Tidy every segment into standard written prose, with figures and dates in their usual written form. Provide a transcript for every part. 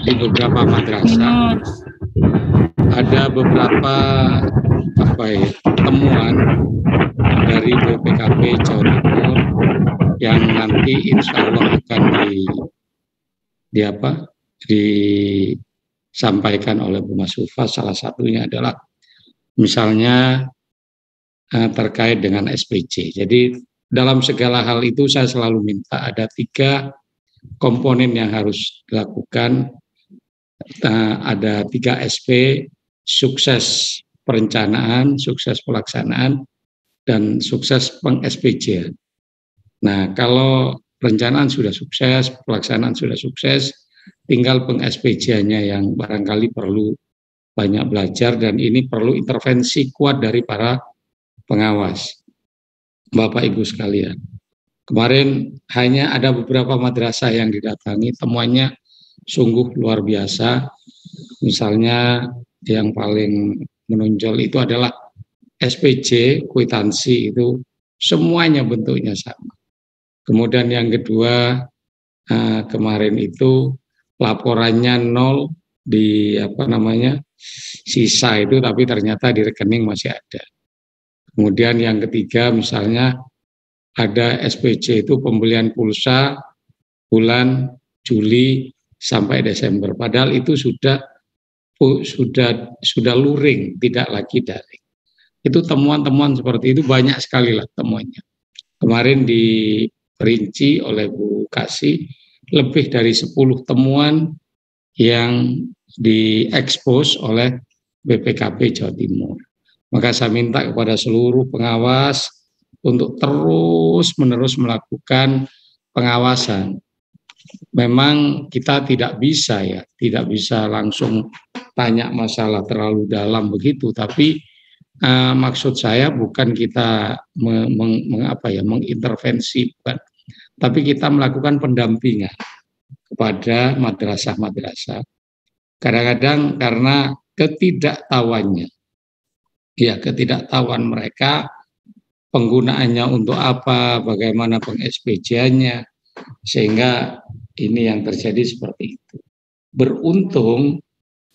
di beberapa madrasah ada beberapa temuan dari BPKP Jawa Timur yang nanti insya Allah akan disampaikan oleh Bu Mas Ufa. Salah satunya adalah misalnya terkait dengan SPC. Jadi dalam segala hal itu saya selalu minta ada 3 komponen yang harus dilakukan. Ada 3 SP, sukses perencanaan, sukses pelaksanaan, dan sukses peng-SPC. Nah, kalau perencanaan sudah sukses, pelaksanaan sudah sukses, tinggal peng-SPC-nya yang barangkali perlu banyak belajar, dan ini perlu intervensi kuat dari para pengawas. Bapak Ibu sekalian, kemarin hanya ada beberapa madrasah yang didatangi, temuannya sungguh luar biasa. Misalnya yang paling menonjol itu adalah SPC, kwitansi itu semuanya bentuknya sama. Kemudian yang kedua, kemarin itu laporannya 0 di sisa itu, tapi ternyata di rekening masih ada. Kemudian yang ketiga misalnya ada SPC itu pembelian pulsa bulan Juli sampai Desember, padahal itu sudah luring, tidak lagi daring. Itu temuan-temuan seperti itu banyak sekali lah temuannya. Kemarin diperinci oleh Bu Kasih lebih dari 10 temuan yang diekspos oleh BPKP Jawa Timur. Maka saya minta kepada seluruh pengawas untuk terus-menerus melakukan pengawasan. Memang kita tidak bisa langsung tanya masalah terlalu dalam begitu, tapi maksud saya bukan kita mengintervensi, tapi kita melakukan pendampingan kepada madrasah-madrasah. Kadang-kadang karena ketidaktahuan mereka, penggunaannya untuk apa, bagaimana peng-SPJ-nya, sehingga ini yang terjadi seperti itu. Beruntung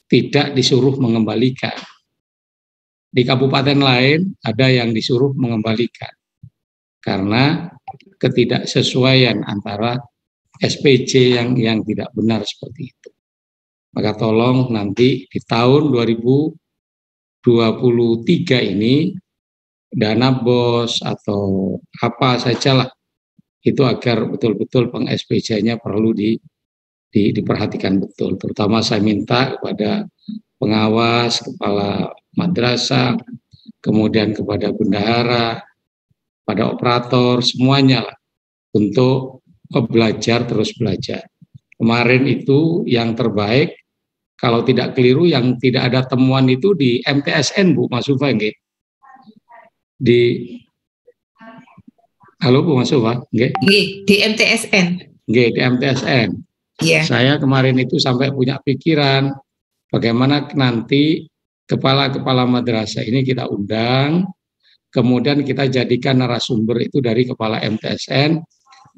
tidak disuruh mengembalikan. Di kabupaten lain ada yang disuruh mengembalikan karena ketidaksesuaian antara SPC yang tidak benar seperti itu. Maka tolong nanti di tahun 2023 ini dana BOS atau apa sajalah itu agar betul-betul peng-SPJ-nya perlu diperhatikan betul. Terutama saya minta kepada pengawas, kepala madrasah, kemudian kepada bendahara, pada operator, semuanya lah untuk terus belajar. Kemarin itu yang terbaik, kalau tidak keliru, yang tidak ada temuan itu di MTSN, Bu Mas Ufa, nggih. Halo Bu Mas Ufa, nggih. Di MTSN. Nggih, di MTSN. Yeah. Saya kemarin itu sampai punya pikiran bagaimana nanti kepala-kepala madrasah ini kita undang, kemudian kita jadikan narasumber itu dari kepala MTSN,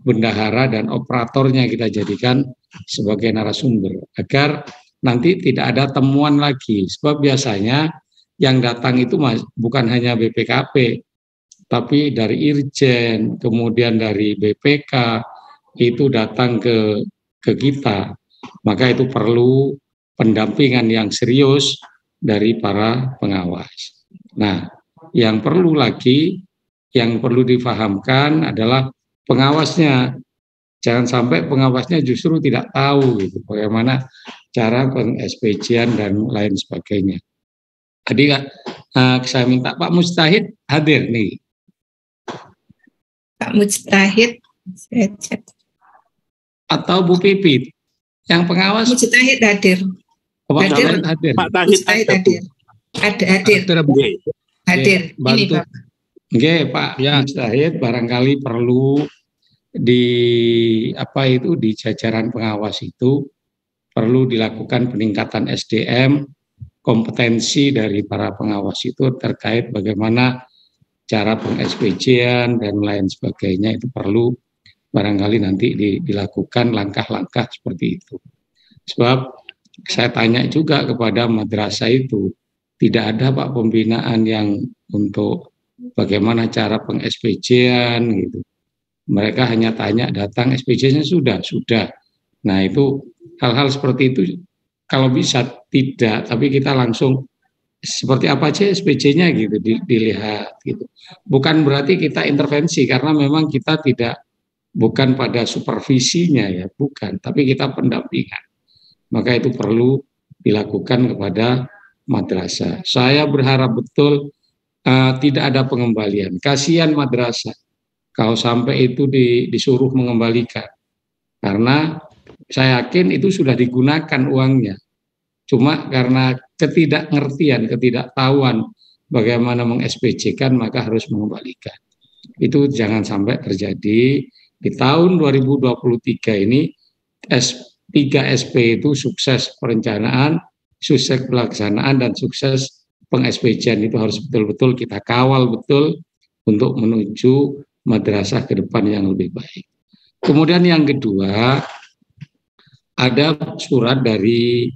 bendahara dan operatornya kita jadikan sebagai narasumber agar nanti tidak ada temuan lagi. Sebab biasanya yang datang itu bukan hanya BPKP, tapi dari Irjen, kemudian dari BPK itu datang ke kita. Maka itu perlu pendampingan yang serius dari para pengawas. Nah, yang perlu difahamkan adalah pengawasnya. Jangan sampai pengawasnya justru tidak tahu gitu, bagaimana cara peng-SPJ-an dan lain sebagainya. Tadi saya minta Pak Mujtahid hadir nih. Pak Mujtahid, saya chat. Atau Bu Pipit, yang pengawas. Mujtahid hadir. Hadir. Pak Tahid hadir. Hadir. Ini Pak. Nggih, Pak Mujtahid barangkali perlu di jajaran pengawas itu perlu dilakukan peningkatan SDM, kompetensi dari para pengawas itu terkait bagaimana cara peng-SPJ-an dan lain sebagainya, itu perlu barangkali nanti dilakukan langkah-langkah seperti itu. Sebab Saya tanya juga kepada madrasah itu, tidak ada Pak pembinaan yang untuk bagaimana cara peng-SPJ-an gitu. Mereka hanya tanya datang SPJ-nya sudah. Nah itu hal-hal seperti itu kalau bisa tidak, tapi kita langsung seperti apa aja SPJ-nya gitu dilihat gitu. Bukan berarti kita intervensi karena memang kita tidak bukan pada supervisinya ya, bukan, tapi kita pendampingan. Maka itu perlu dilakukan kepada madrasah. Saya berharap betul tidak ada pengembalian. Kasihan madrasah kalau sampai itu disuruh mengembalikan. Karena saya yakin itu sudah digunakan uangnya. Cuma karena ketidakngertian, ketidaktahuan bagaimana meng-SPJ-kan maka harus mengembalikan. Itu jangan sampai terjadi. Di tahun 2023 ini 3SP itu sukses perencanaan, sukses pelaksanaan, dan sukses peng-SPJ-an itu harus betul-betul kita kawal betul untuk menuju madrasah ke depan yang lebih baik. Kemudian yang kedua, ada surat dari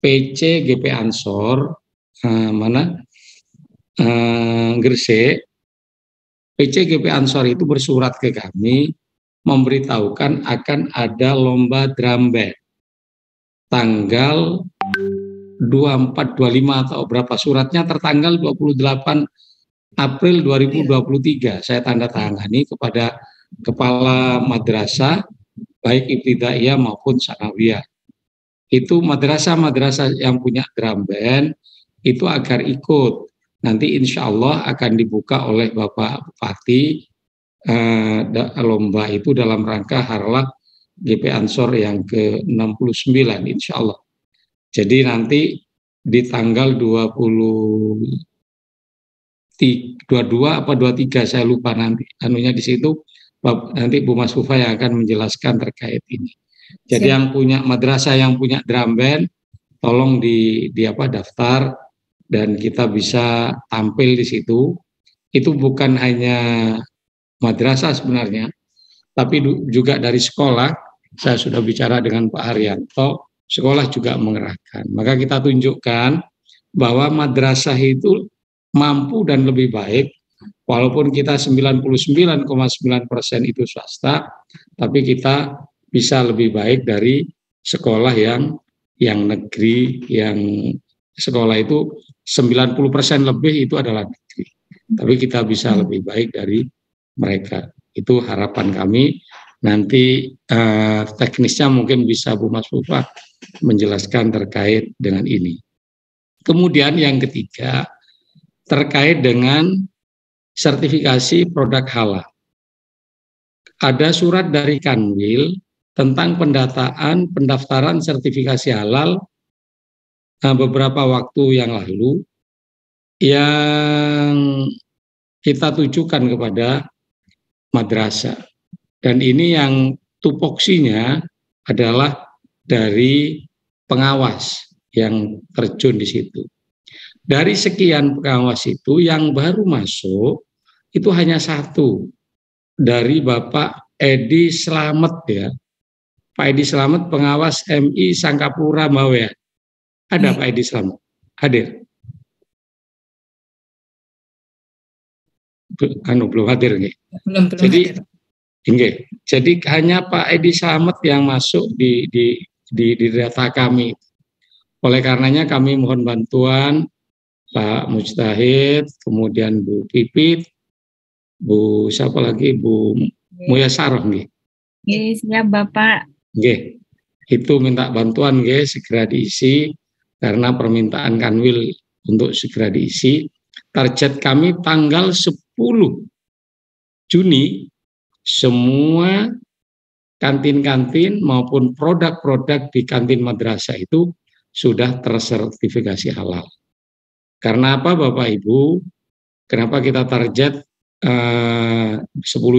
PC GP Ansor Gresik. PC GP Ansor itu bersurat ke kami memberitahukan akan ada lomba drum band tanggal 24, 25 atau berapa, suratnya tertanggal 28 April 2023. Saya tanda tangani kepada kepala madrasah baik ibtidaiyah maupun sanawiyah. Itu madrasah-madrasah yang punya drum band itu agar ikut. Nanti insya Allah akan dibuka oleh Bapak Bupati lomba itu dalam rangka Harlah GP Ansor yang ke-69 insya Allah. Jadi nanti di tanggal 22 apa 23 saya lupa nanti anunya di situ nanti Bu Mas Fufa yang akan menjelaskan terkait ini. Jadi yang punya madrasah yang punya drum band tolong di daftar dan kita bisa tampil di situ. Itu bukan hanya madrasah sebenarnya, tapi juga dari sekolah. Saya sudah bicara dengan Pak Haryanto, sekolah juga mengerahkan. Maka kita tunjukkan bahwa madrasah itu mampu dan lebih baik, walaupun kita 99,9% itu swasta, tapi kita bisa lebih baik dari sekolah yang negeri, yang sekolah itu 90% lebih itu adalah negeri. Tapi kita bisa lebih baik dari mereka. Itu harapan kami. Nanti teknisnya mungkin bisa Bu Mas Fufa menjelaskan terkait dengan ini. Kemudian yang ketiga, terkait dengan sertifikasi produk halal. Ada surat dari Kanwil tentang pendaftaran sertifikasi halal beberapa waktu yang lalu yang kita tujukan kepada madrasah. Dan ini yang tupoksinya adalah dari pengawas yang terjun di situ. Dari sekian pengawas itu yang baru masuk itu hanya satu, dari Bapak Edi Slamet ya. Pak Edi Slamet pengawas MI Sangkapura Mawean. Ada Pak Edi Slamet? Hadir? Belum hadir nggih. Belum Jadi hadir. Jadi hanya Pak Edi Slamet yang masuk di data kami. Oleh karenanya kami mohon bantuan Pak Mujtahid, kemudian Bu Pipit, Bu siapa lagi, Bu Muyasaroh nggih. Siap Bapak. Nggih. Itu minta bantuan nggih segera diisi karena permintaan Kanwil untuk segera diisi. Target kami tanggal 10 Juni semua kantin-kantin maupun produk-produk di kantin madrasah itu sudah tersertifikasi halal. Karena apa Bapak Ibu? Kenapa kita target 10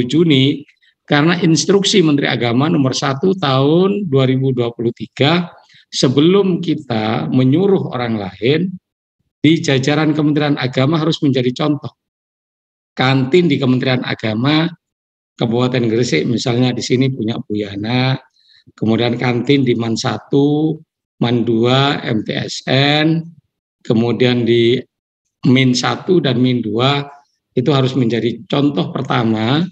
Juni? Karena instruksi Menteri Agama nomor 1 tahun 2023 sebelum kita menyuruh orang lain di jajaran Kementerian Agama harus menjadi contoh. Kantin di Kementerian Agama Kabupaten Gresik misalnya di sini punya Bu Yana, kemudian kantin di Man 1 MAN 2, MTSN, kemudian di Min 1 dan Min 2 itu harus menjadi contoh pertama.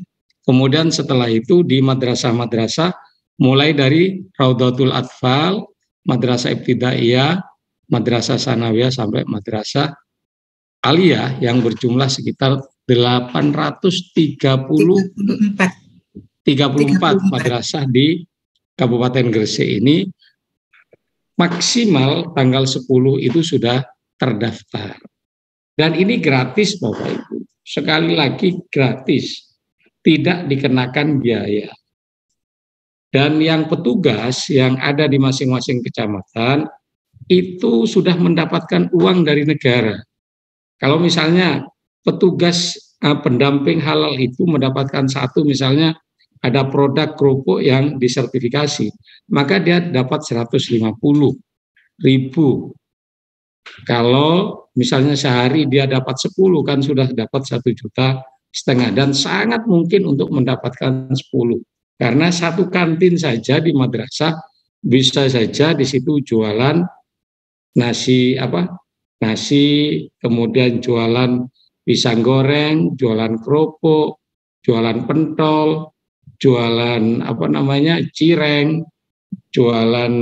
Kemudian setelah itu di madrasah-madrasah mulai dari Raudatul Atfal, Madrasah Ibtidaiyah, Madrasah Sanawiyah sampai Madrasah Aliyah yang berjumlah sekitar 34 madrasah di Kabupaten Gresik ini. Maksimal tanggal 10 itu sudah terdaftar. Dan ini gratis Bapak Ibu. Sekali lagi gratis. Tidak dikenakan biaya. Dan yang petugas yang ada di masing-masing kecamatan itu sudah mendapatkan uang dari negara. Kalau misalnya petugas pendamping halal itu mendapatkan satu, misalnya ada produk kerupuk yang disertifikasi, maka dia dapat 150.000. Kalau misalnya sehari dia dapat 10, kan sudah dapat 1,5 juta, dan sangat mungkin untuk mendapatkan 10. Karena satu kantin saja di madrasah bisa saja di situ jualan nasi, kemudian jualan pisang goreng, jualan kerupuk, jualan pentol, jualan cireng, jualan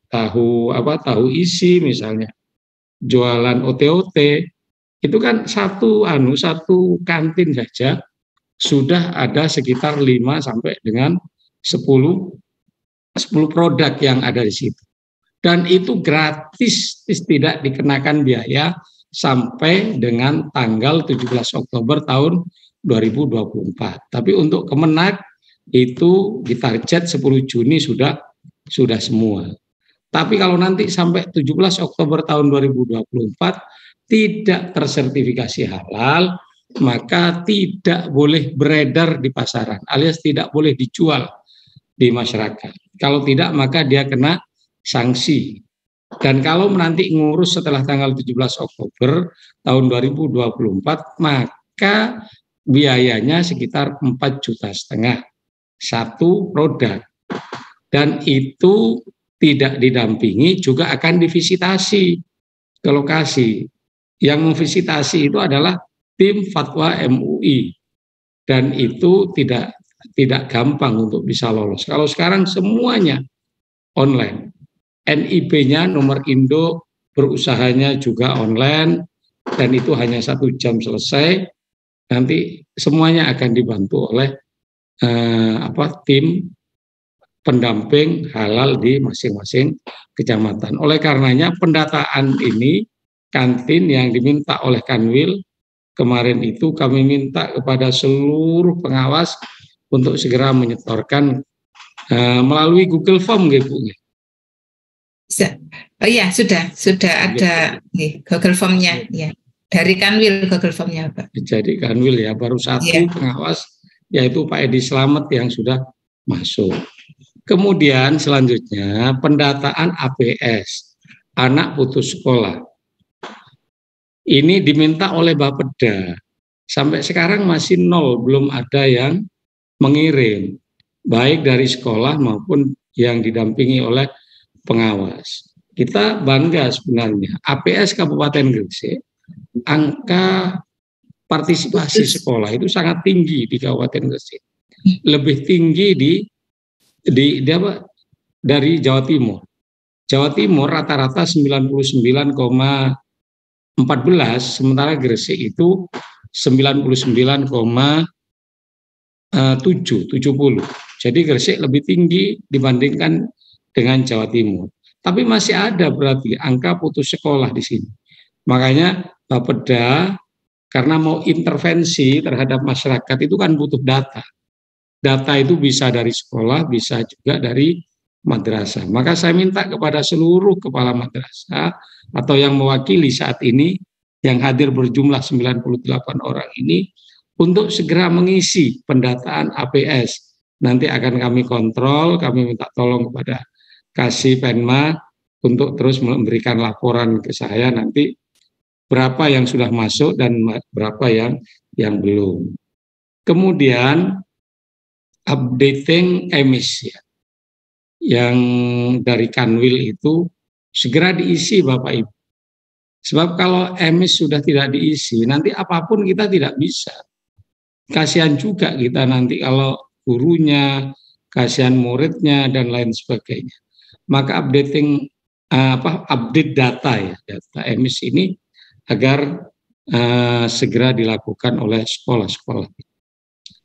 tahu isi misalnya, jualan OT-OT. Itu kan satu kantin saja sudah ada sekitar 5 sampai dengan 10 produk yang ada di situ. Dan itu gratis, tidak dikenakan biaya sampai dengan tanggal 17 Oktober tahun 2024. Tapi untuk Kemenak itu ditarget 10 Juni sudah semua. Tapi kalau nanti sampai 17 Oktober tahun 2024 tidak tersertifikasi halal, maka tidak boleh beredar di pasaran, alias tidak boleh dijual di masyarakat. Kalau tidak, maka dia kena sanksi. Dan kalau nanti ngurus setelah tanggal 17 Oktober tahun 2024, maka biayanya sekitar 4,5 juta satu produk. Dan itu tidak didampingi, juga akan divisitasi ke lokasi. Yang memvisitasi itu adalah tim Fatwa MUI. Dan itu tidak gampang untuk bisa lolos. Kalau sekarang semuanya online. NIB-nya, nomor Indo, berusahanya juga online, dan itu hanya 1 jam selesai. Nanti semuanya akan dibantu oleh tim pendamping halal di masing-masing kecamatan. Oleh karenanya pendataan ini kantin yang diminta oleh Kanwil kemarin itu kami minta kepada seluruh pengawas untuk segera menyetorkan melalui Google Form, Bu. Oh ya, sudah ada nih Google Form-nya ya. Dari Kanwil Google Form-nya, Pak. Jadi Kanwil ya, baru satu pengawas yaitu Pak Edi Slamet yang sudah masuk. Kemudian selanjutnya pendataan APS, anak putus sekolah. Ini diminta oleh Bapeda. Sampai sekarang masih 0, belum ada yang mengirim, baik dari sekolah maupun yang didampingi oleh pengawas. Kita bangga sebenarnya. APS Kabupaten Gresik, angka partisipasi sekolah itu sangat tinggi di Kabupaten Gresik. Lebih tinggi dari Jawa Timur. Jawa Timur rata-rata 99,14, sementara Gresik itu 99,70. Jadi Gresik lebih tinggi dibandingkan dengan Jawa Timur. Tapi masih ada berarti angka putus sekolah di sini. Makanya Bapeda karena mau intervensi terhadap masyarakat itu kan butuh data. Data itu bisa dari sekolah, bisa juga dari madrasah. Maka saya minta kepada seluruh kepala madrasah atau yang mewakili saat ini yang hadir berjumlah 98 orang ini untuk segera mengisi pendataan APS. Nanti akan kami kontrol, kami minta tolong kepada Kasih Penma untuk terus memberikan laporan ke saya nanti berapa yang sudah masuk dan berapa yang belum. Kemudian updating emisi yang dari Kanwil itu segera diisi Bapak Ibu. Sebab kalau emis sudah tidak diisi, nanti apapun kita tidak bisa. Kasihan juga kita nanti kalau gurunya, kasihan muridnya dan lain sebagainya. Maka update data ya, data emis ini agar segera dilakukan oleh sekolah-sekolah.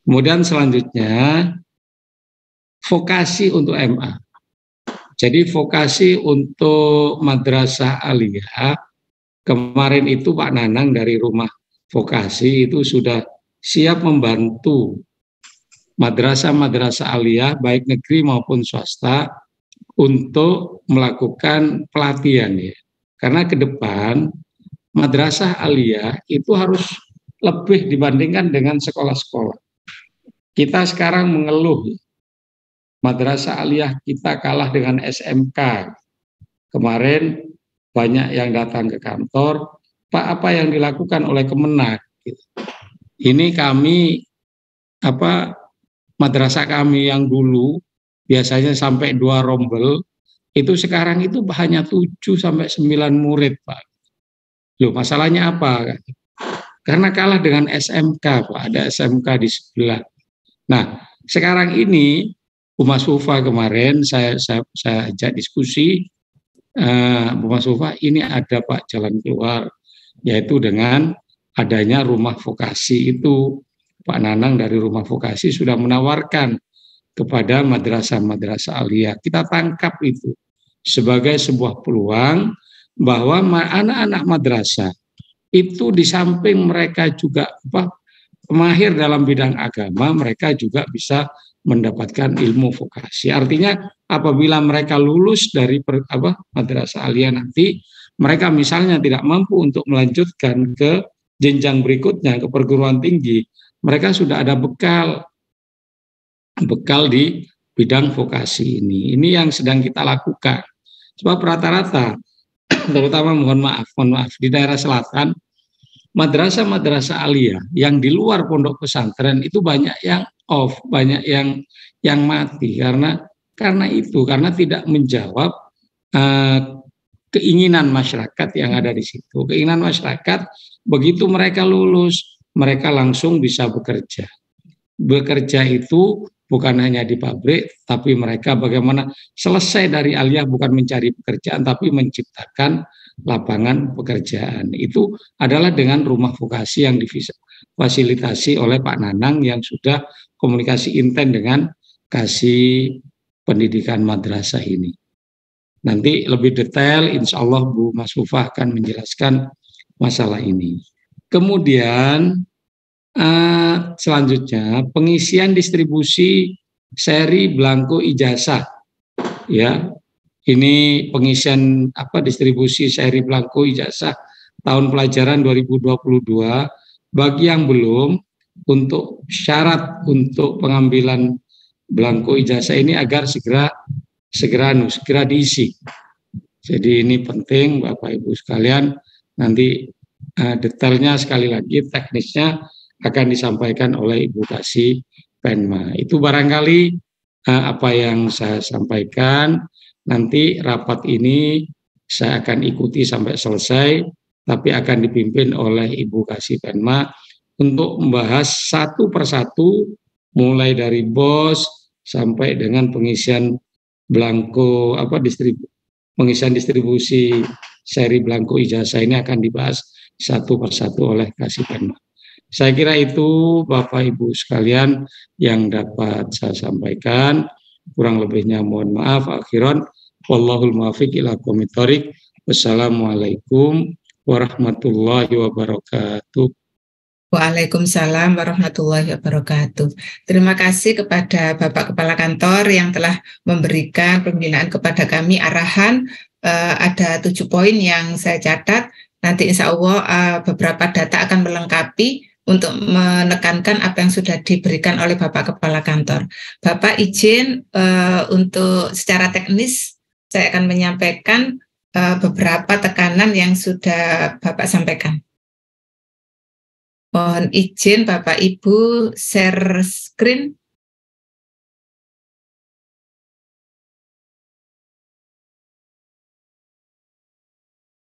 Kemudian selanjutnya vokasi untuk MA. Jadi vokasi untuk madrasah aliyah, kemarin itu Pak Nanang dari rumah vokasi itu sudah siap membantu madrasah-madrasah aliyah baik negeri maupun swasta untuk melakukan pelatihan ya. Karena ke depan madrasah aliyah itu harus lebih dibandingkan dengan sekolah-sekolah. Kita sekarang mengeluh madrasah aliyah kita kalah dengan SMK. Kemarin banyak yang datang ke kantor, Pak, apa yang dilakukan oleh Kemenak? Ini kami madrasah kami yang dulu biasanya sampai 2 rombel, itu sekarang itu hanya 7 sampai 9 murid, Pak. Loh, masalahnya apa? Karena kalah dengan SMK, Pak. Ada SMK di sebelah. Nah, sekarang ini Bu Mas Fufa kemarin saya ajak diskusi, Bu Mas Fufa, ini ada Pak jalan keluar, yaitu dengan adanya rumah vokasi itu. Pak Nanang dari rumah vokasi sudah menawarkan kepada madrasah-madrasah aliyah. Kita tangkap itu sebagai sebuah peluang bahwa anak-anak madrasah itu di samping mereka juga mahir dalam bidang agama, mereka juga bisa mendapatkan ilmu vokasi. Artinya apabila mereka lulus dari madrasah aliyah nanti, mereka misalnya tidak mampu untuk melanjutkan ke jenjang berikutnya, ke perguruan tinggi, mereka sudah ada bekal di bidang vokasi ini. Ini yang sedang kita lakukan. Sebab rata-rata, terutama mohon maaf, di daerah selatan, madrasah-madrasah aliyah yang di luar pondok pesantren itu banyak yang off, banyak yang mati karena tidak menjawab keinginan masyarakat yang ada di situ. Keinginan masyarakat begitu mereka lulus, mereka langsung bisa bekerja. Bekerja itu bukan hanya di pabrik, tapi mereka bagaimana selesai dari aliyah bukan mencari pekerjaan, tapi menciptakan lapangan pekerjaan. Itu adalah dengan rumah vokasi yang difasilitasi oleh Pak Nanang yang sudah komunikasi intens dengan kasih pendidikan madrasah ini. Nanti lebih detail insya Allah Bu Mas Fufa akan menjelaskan masalah ini. Kemudian selanjutnya pengisian distribusi seri belangko ijazah, ya. Ini pengisian distribusi seri belangko ijazah tahun pelajaran 2022 bagi yang belum, untuk syarat untuk pengambilan belangko ijazah ini agar segera diisi. Jadi ini penting Bapak Ibu sekalian, nanti detailnya sekali lagi teknisnya akan disampaikan oleh Ibu Kasih Penma. Itu barangkali apa yang saya sampaikan. Nanti rapat ini saya akan ikuti sampai selesai, tapi akan dipimpin oleh Ibu Kasih Penma untuk membahas satu persatu mulai dari BOS sampai dengan pengisian belangko pengisian distribusi seri belangko ijazah ini akan dibahas satu persatu oleh Kasih Penma. Saya kira itu Bapak Ibu sekalian yang dapat saya sampaikan. Kurang lebihnya mohon maaf. Akhiran wallahul muwaffiq ila aqwamit thoriq. Wassalamualaikum warahmatullahi wabarakatuh. Waalaikumsalam warahmatullahi wabarakatuh. Terima kasih kepada Bapak Kepala Kantor yang telah memberikan pembinaan kepada kami arahan. Ada 7 poin yang saya catat. Nanti insya Allah beberapa data akan melengkapi untuk menekankan apa yang sudah diberikan oleh Bapak Kepala Kantor. Bapak izin untuk secara teknis saya akan menyampaikan beberapa tekanan yang sudah Bapak sampaikan. Mohon izin Bapak Ibu share screen.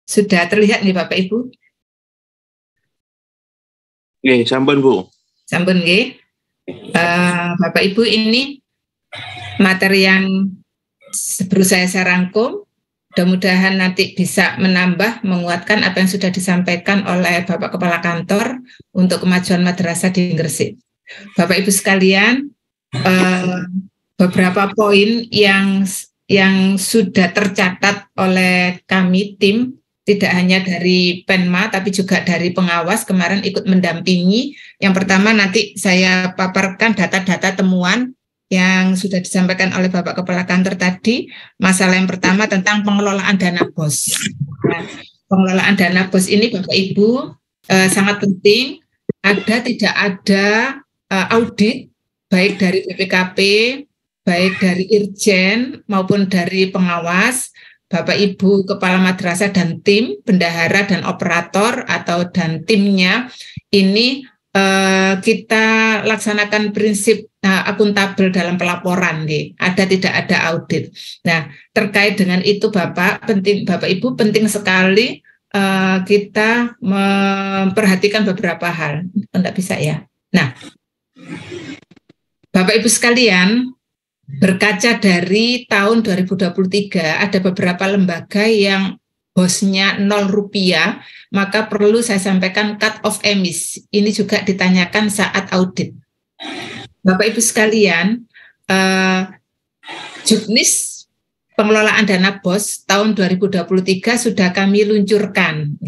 Sudah terlihat nih Bapak Ibu? Oke, sampun Bu. Sampun nggih. Bapak Ibu, ini materi yang berusaha saya rangkum. Mudah-mudahan nanti bisa menambah, menguatkan apa yang sudah disampaikan oleh Bapak Kepala Kantor untuk kemajuan madrasah di Gresik. Bapak Ibu sekalian, beberapa poin yang sudah tercatat oleh kami tim, tidak hanya dari Penma tapi juga dari pengawas kemarin ikut mendampingi. Yang pertama nanti saya paparkan data-data temuan yang sudah disampaikan oleh Bapak Kepala Kantor tadi. Masalah yang pertama tentang pengelolaan dana BOS. Nah, pengelolaan dana BOS ini Bapak Ibu sangat penting. Tidak ada audit baik dari BPKP, baik dari Irjen maupun dari pengawas. Bapak Ibu Kepala Madrasah dan tim, bendahara dan operator dan timnya ini kita laksanakan prinsip akuntabel dalam pelaporan, tidak ada audit. Nah, terkait dengan itu Bapak Ibu penting sekali kita memperhatikan beberapa hal. Tidak bisa ya. Nah, Bapak Ibu sekalian, berkaca dari tahun 2023 ada beberapa lembaga yang bosnya Rp0, maka perlu saya sampaikan cut off emis. Ini juga ditanyakan saat audit. Bapak Ibu sekalian, juknis pengelolaan dana BOS tahun 2023 sudah kami luncurkan.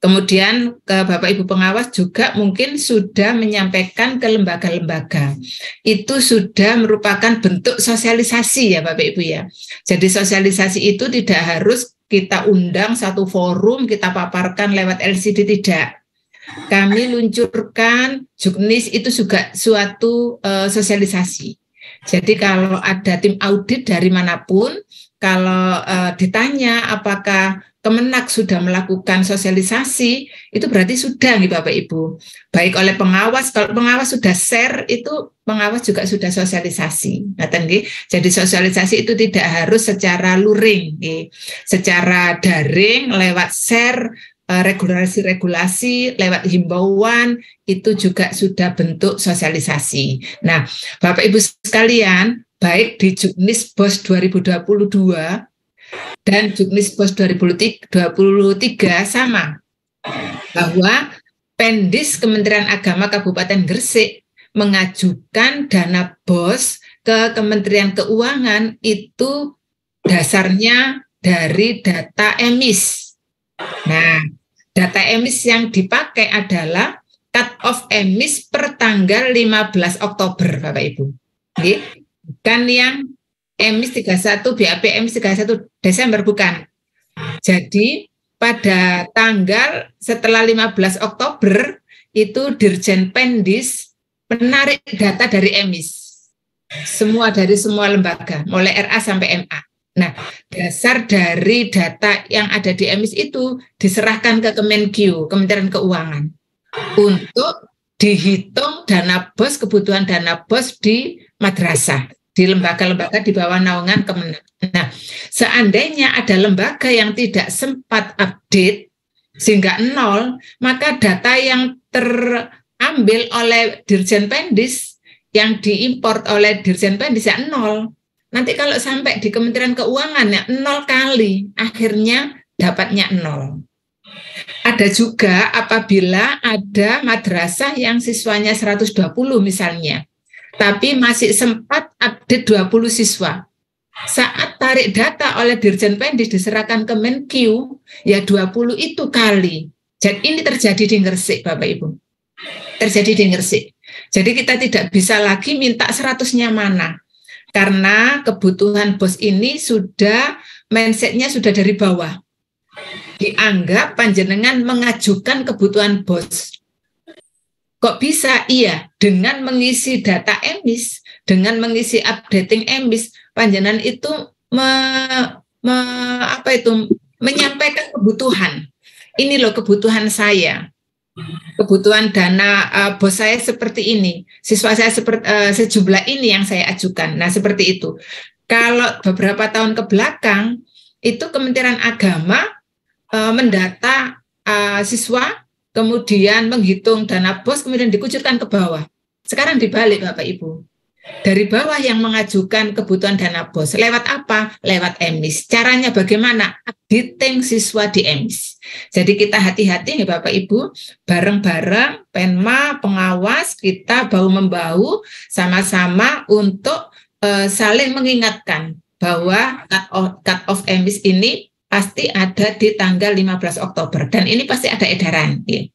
Kemudian ke Bapak Ibu pengawas juga mungkin sudah menyampaikan ke lembaga-lembaga. Itu sudah merupakan bentuk sosialisasi ya Bapak Ibu ya. Jadi sosialisasi itu tidak harus kita undang satu forum, kita paparkan lewat LCD, tidak. Kami luncurkan juknis itu juga suatu sosialisasi. Jadi kalau ada tim audit dari manapun, kalau ditanya apakah Kemenak sudah melakukan sosialisasi, itu berarti sudah nih Bapak Ibu. Baik oleh pengawas, kalau pengawas sudah share, itu pengawas juga sudah sosialisasi. Jadi sosialisasi itu tidak harus secara luring, secara daring, lewat share, regulasi-regulasi, lewat himbauan, itu juga sudah bentuk sosialisasi. Nah, Bapak Ibu sekalian, baik di Juknis BOS 2022, dan Juknis BOS 2023 sama, bahwa Pendis Kementerian Agama Kabupaten Gresik mengajukan dana BOS ke Kementerian Keuangan itu dasarnya dari data emis. Nah, data emis yang dipakai adalah cut off emis per tanggal 15 Oktober, Bapak Ibu. Bukan yang emis 31, BAP emis 31 Desember, bukan. Jadi pada tanggal setelah 15 Oktober itu Dirjen Pendis menarik data dari emis. Dari semua lembaga, mulai RA sampai MA. Nah, dasar dari data yang ada di emis itu diserahkan ke Kemenkeu, Kementerian Keuangan, untuk dihitung dana BOS, kebutuhan dana BOS di madrasah, di lembaga-lembaga di bawah naungan Kemenak. Nah, seandainya ada lembaga yang tidak sempat update sehingga 0, maka data yang terambil oleh Dirjen Pendis, yang diimport oleh Dirjen Pendis ya 0. Nanti kalau sampai di Kementerian Keuangan ya 0 kali, akhirnya dapatnya 0. Ada juga apabila ada madrasah yang siswanya 120 misalnya, tapi masih sempat update 20 siswa. Saat tarik data oleh Dirjen Pendis diserahkan ke Kemenkeu, ya 20 itu kali. Jadi ini terjadi di Gresik, Bapak Ibu. Terjadi di Gresik. Jadi kita tidak bisa lagi minta 100-nya mana. Karena kebutuhan BOS ini sudah, mindset-nya sudah dari bawah. Dianggap panjenengan mengajukan kebutuhan BOS. Kok bisa? Iya, dengan mengisi data emis, dengan mengisi updating emis, panjenengan itu menyampaikan kebutuhan. Ini loh kebutuhan saya. Kebutuhan dana BOS saya seperti ini, siswa saya sejumlah ini yang saya ajukan. Nah, seperti itu. Kalau beberapa tahun ke belakang, itu Kementerian Agama mendata siswa, kemudian menghitung dana BOS, kemudian dikucurkan ke bawah. Sekarang dibalik Bapak Ibu. Dari bawah yang mengajukan kebutuhan dana BOS. Lewat apa? Lewat EMIS. Caranya bagaimana? Auditing siswa di EMIS. Jadi kita hati-hati nih Bapak Ibu, bareng-bareng Penma, pengawas, kita bahu-membahu sama-sama untuk saling mengingatkan bahwa cut off EMIS ini pasti ada di tanggal 15 Oktober. Dan ini pasti ada edaran. Ya.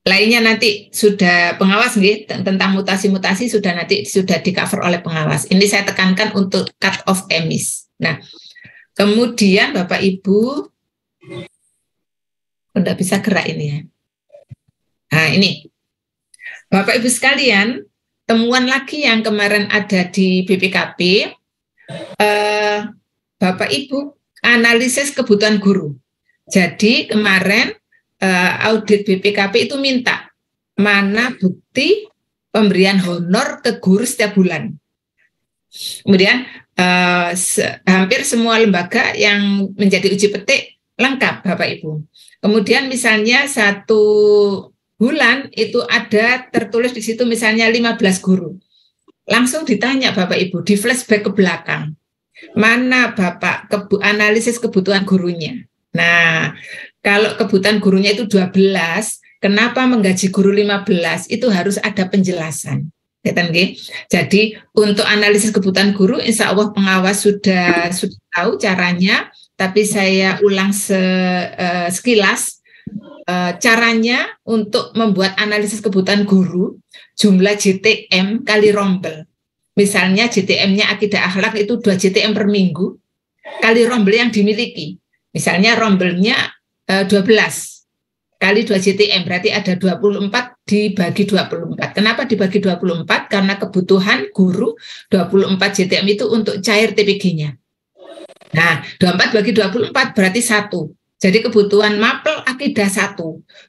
Lainnya nanti sudah pengawas nih, tentang mutasi-mutasi sudah di cover oleh pengawas. Ini saya tekankan untuk cut off EMIS. Nah, kemudian Bapak Ibu udah bisa gerak ini ya. Nah, ini Bapak Ibu sekalian, temuan lagi yang kemarin ada di BPKP, Bapak Ibu analisis kebutuhan guru. Jadi kemarin audit BPKP itu minta mana bukti pemberian honor ke guru setiap bulan. Kemudian hampir semua lembaga yang menjadi uji petik lengkap Bapak Ibu. Kemudian misalnya 1 bulan itu ada tertulis di situ misalnya 15 guru. Langsung ditanya Bapak Ibu, di flashback ke belakang. Mana Bapak analisis kebutuhan gurunya? Nah, kalau kebutuhan gurunya itu 12, kenapa menggaji guru 15? Itu harus ada penjelasan. Jadi untuk analisis kebutuhan guru, insya Allah pengawas sudah tahu caranya, tapi saya ulang sekilas. Caranya untuk membuat analisis kebutuhan guru, jumlah JTM kali rombel. Misalnya JTM-nya akidah akhlak itu 2 JTM per minggu, kali rombel yang dimiliki. Misalnya rombelnya 12 kali 2 JTM, berarti ada 24 dibagi 24. Kenapa dibagi 24? Karena kebutuhan guru 24 JTM itu untuk cair TPG-nya. Nah, 24 bagi 24 berarti 1. Jadi kebutuhan mapel akidah 1.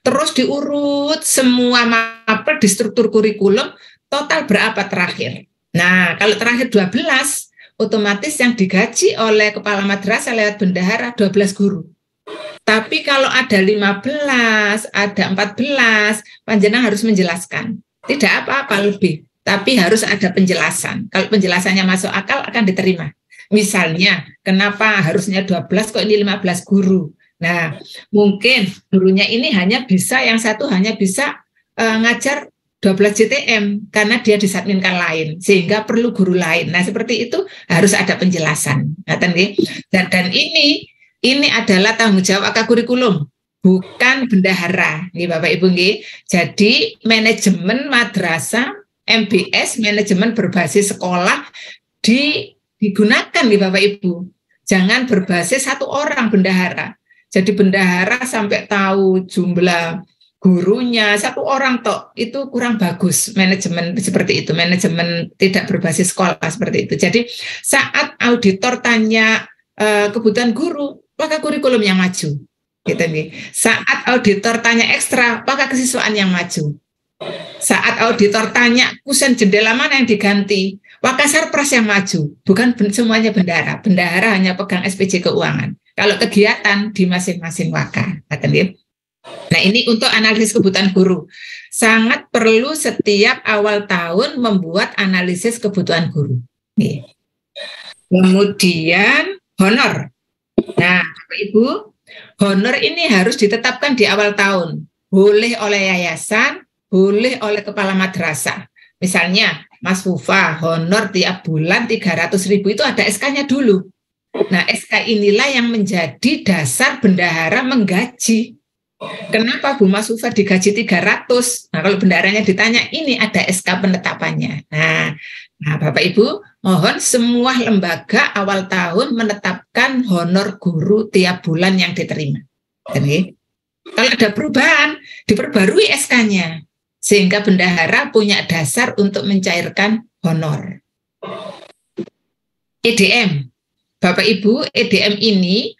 Terus diurut semua mapel di struktur kurikulum, total berapa terakhir? Nah, kalau terakhir 12, otomatis yang digaji oleh kepala madrasah lewat bendahara 12 guru. Tapi kalau ada 15, ada 14, panjenengan harus menjelaskan. Tidak apa-apa lebih, tapi harus ada penjelasan. Kalau penjelasannya masuk akal akan diterima. Misalnya, kenapa harusnya 12 kok ini 15 guru? Nah, mungkin gurunya ini yang satu hanya bisa ngajar 12 JTM karena dia disadminkan lain, sehingga perlu guru lain. Nah, seperti itu harus ada penjelasan. Dan ini adalah tanggung jawab AK kurikulum, bukan bendahara, nih Bapak Ibu nggih. Jadi manajemen madrasah, MBS, manajemen berbasis sekolah digunakan nih Bapak Ibu. Jangan berbasis 1 orang bendahara. Jadi bendahara sampai tahu jumlah gurunya 1 orang toh, itu kurang bagus manajemen seperti itu, manajemen tidak berbasis sekolah seperti itu. Jadi saat auditor tanya kebutuhan guru, maka kurikulum yang maju. Gitu nih. Saat auditor tanya ekstra, maka kesiswaan yang maju. Saat auditor tanya kusen jendela mana yang diganti, maka sarpras yang maju. Bukan semuanya bendahara. Bendahara hanya pegang SPJ keuangan. Kalau kegiatan di masing-masing waka. Nah, ini untuk analisis kebutuhan guru. Sangat perlu setiap awal tahun membuat analisis kebutuhan guru. Nih. Kemudian honor. Nah, Bapak Ibu, honor ini harus ditetapkan di awal tahun. Boleh oleh yayasan, boleh oleh kepala madrasah. Misalnya, Mas Fufa, honor tiap bulan 300.000 itu ada SK-nya dulu. Nah, SK inilah yang menjadi dasar bendahara menggaji. Kenapa Bu Mas Fufa digaji 300? Nah, kalau bendaharanya ditanya, ini ada SK penetapannya. Nah, Bapak Ibu, mohon semua lembaga awal tahun menetapkan honor guru tiap bulan yang diterima. Jadi, kalau ada perubahan, diperbarui SK-nya. Sehingga bendahara punya dasar untuk mencairkan honor. EDM. Bapak Ibu, EDM ini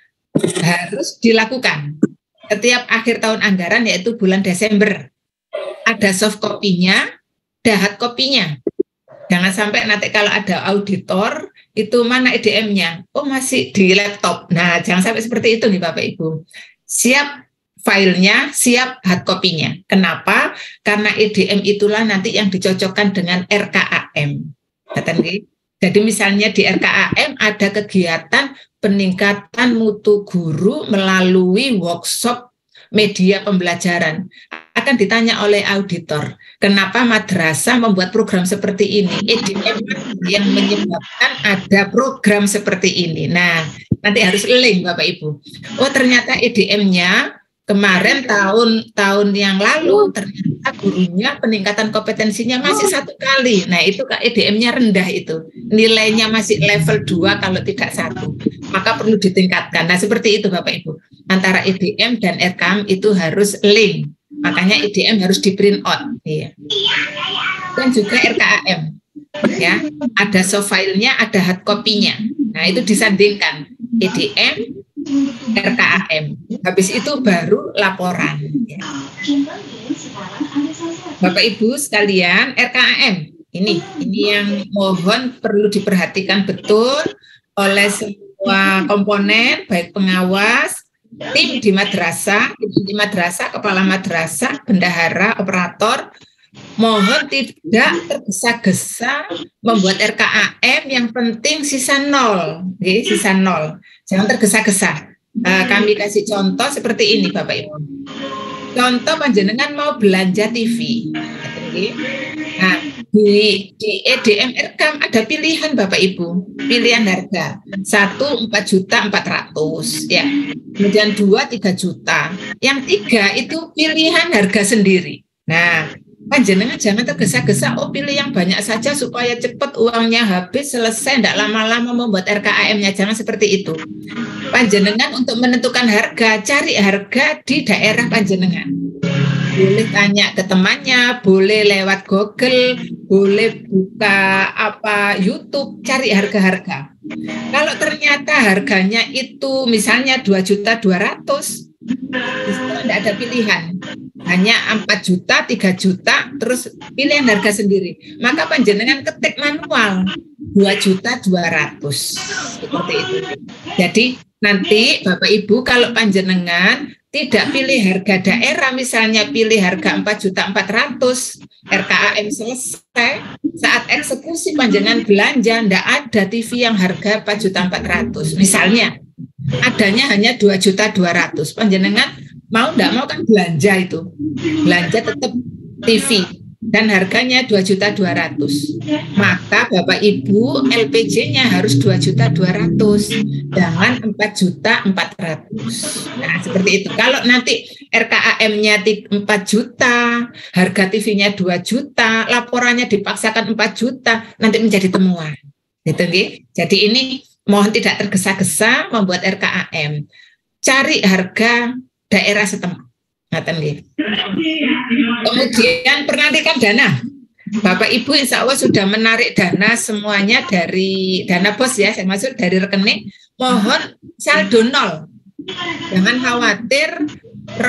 harus dilakukan setiap akhir tahun anggaran, yaitu bulan Desember. Ada soft copy-nya, ada hard copy-nya. Jangan sampai nanti kalau ada auditor, itu mana EDM-nya? Oh, masih di laptop. Nah, jangan sampai seperti itu nih Bapak Ibu. Siap filenya, siap hard copy-nya. Kenapa? Karena EDM itulah nanti yang dicocokkan dengan RKAM. Jadi misalnya di RKAM ada kegiatan peningkatan mutu guru melalui workshop media pembelajaran. Akan ditanya oleh auditor, kenapa madrasah membuat program seperti ini? EDM yang menyebabkan ada program seperti ini. Nah, nanti harus link Bapak Ibu. Oh, ternyata EDM-nya kemarin tahun yang lalu ternyata gurunya peningkatan kompetensinya masih 1 kali. Nah, itu EDM-nya rendah itu. Nilainya masih level 2 kalau tidak 1. Maka perlu ditingkatkan. Nah, seperti itu Bapak Ibu. Antara EDM dan RKAM itu harus link. Makanya EDM harus di print out. Iya. Dan juga RKAM. Ya, ada soft file-nya, ada hard copy-nya. Nah, itu disandingkan. EDM RKAM. Habis itu baru laporan. Ya. Bapak Ibu sekalian, RKAM ini yang mohon perlu diperhatikan betul oleh semua komponen, baik pengawas, tim di madrasah, kepala madrasah, bendahara, operator. Mohon tidak tergesa-gesa membuat RKAM, yang penting sisa 0, sisa 0. Jangan tergesa-gesa. Kami kasih contoh seperti ini Bapak Ibu. Contoh panjenengan mau belanja TV. Nah, di EDM RKAM ada pilihan Bapak Ibu, pilihan harga. 1 4.400.000 ya. Kemudian 2 3 juta. Yang 3 itu pilihan harga sendiri. Nah, panjenengan jangan tergesa-gesa, pilih yang banyak saja supaya cepat uangnya habis, selesai, tidak lama-lama membuat RKAM-nya. Jangan seperti itu. Panjenengan untuk menentukan harga, cari harga di daerah panjenengan. Boleh tanya ke temannya, boleh lewat Google, boleh buka YouTube, cari harga-harga. Kalau ternyata harganya itu misalnya 2.200.000, tidak ada pilihan, hanya 4 juta, 3 juta, terus pilihan harga sendiri. Maka panjenengan ketik manual 2.200.000 seperti itu. Jadi nanti Bapak Ibu kalau panjenengan tidak pilih harga daerah, misalnya pilih harga 4.400.000, RKAM selesai, saat eksekusi panjenengan belanja, tidak ada TV yang harga 4.400.000, misalnya. Adanya hanya 2.200.000. Panjenengan mau tidak mau kan belanja itu. Belanja tetap TV dan harganya 2.200.000. Maka Bapak Ibu LPJ-nya harus 2.200.000. Jangan 4.400.000. Nah, seperti itu. Kalau nanti RKAM-nya 4 juta, harga TV-nya 2 juta, laporannya dipaksakan 4 juta, nanti menjadi temuan. Gitu, jadi ini mohon tidak tergesa-gesa membuat RKAM. Cari harga daerah setempat. Kemudian penarikan dana. Bapak Ibu insya Allah sudah menarik dana semuanya dari dana bos ya, saya maksud dari rekening. Mohon saldo 0. Jangan khawatir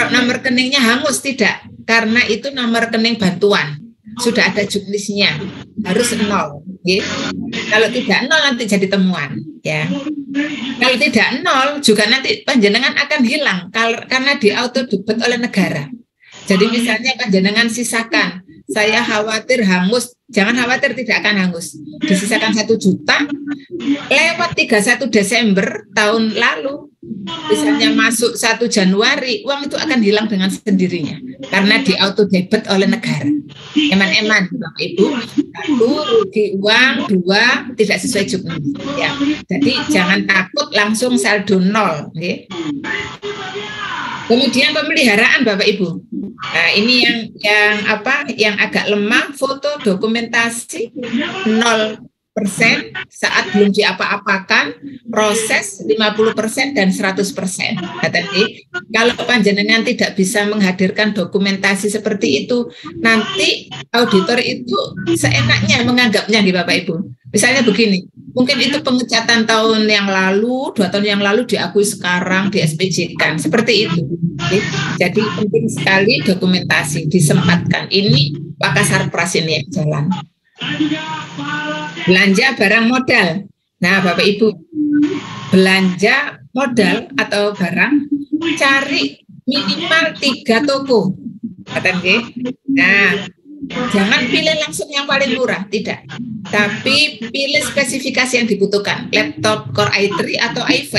nomor rekeningnya hangus, tidak. Karena itu nomor rekening bantuan. Sudah ada juknisnya, harus 0. Ya. Kalau tidak 0 nanti jadi temuan. Ya. Kalau tidak 0 juga nanti panjenengan akan hilang karena di auto debit oleh negara. Jadi misalnya panjenengan sisakan, saya khawatir hangus, jangan khawatir tidak akan hangus. Disisakan 1 juta, lewat 31 Desember tahun lalu, misalnya masuk 1 Januari, uang itu akan hilang dengan sendirinya. Karena di auto debit oleh negara. Eman-eman, Bapak Ibu. 1, rugi uang, 2, tidak sesuai juknis. Ya. Jadi jangan takut langsung saldo 0. Okay? Kemudian pemeliharaan Bapak Ibu. Nah, ini yang agak lemah, foto dokumentasi 0% saat belum diapa-apakan, proses 50% dan 100%. Nah, tadi kalau panjenengan tidak bisa menghadirkan dokumentasi seperti itu, nanti auditor itu seenaknya menganggapnya di Bapak Ibu. Misalnya begini, mungkin itu pengecatan tahun yang lalu, 2 tahun yang lalu diakui sekarang di SPJ-kan, seperti itu. Jadi penting sekali dokumentasi disempatkan. Ini Pak Kasarpras ini yang jalan. Belanja barang modal. Nah, Bapak Ibu, belanja modal atau barang, cari minimal 3 toko. Nah, jangan pilih langsung yang paling murah, tidak. Tapi pilih spesifikasi yang dibutuhkan, laptop Core i3 atau i5.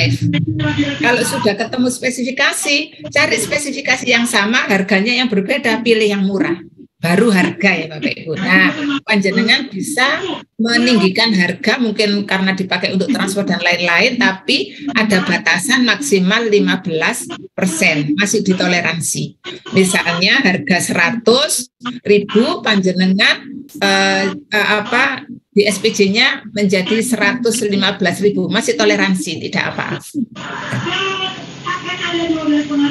Kalau sudah ketemu spesifikasi, cari spesifikasi yang sama, harganya yang berbeda, pilih yang murah. Baru harga ya Bapak Ibu. Nah, panjenengan bisa meninggikan harga mungkin karena dipakai untuk transport dan lain-lain, tapi ada batasan maksimal 15%, masih ditoleransi. Misalnya harga 100.000, panjenengan di SPJ-nya menjadi 115.000, masih toleransi, tidak apa-apa.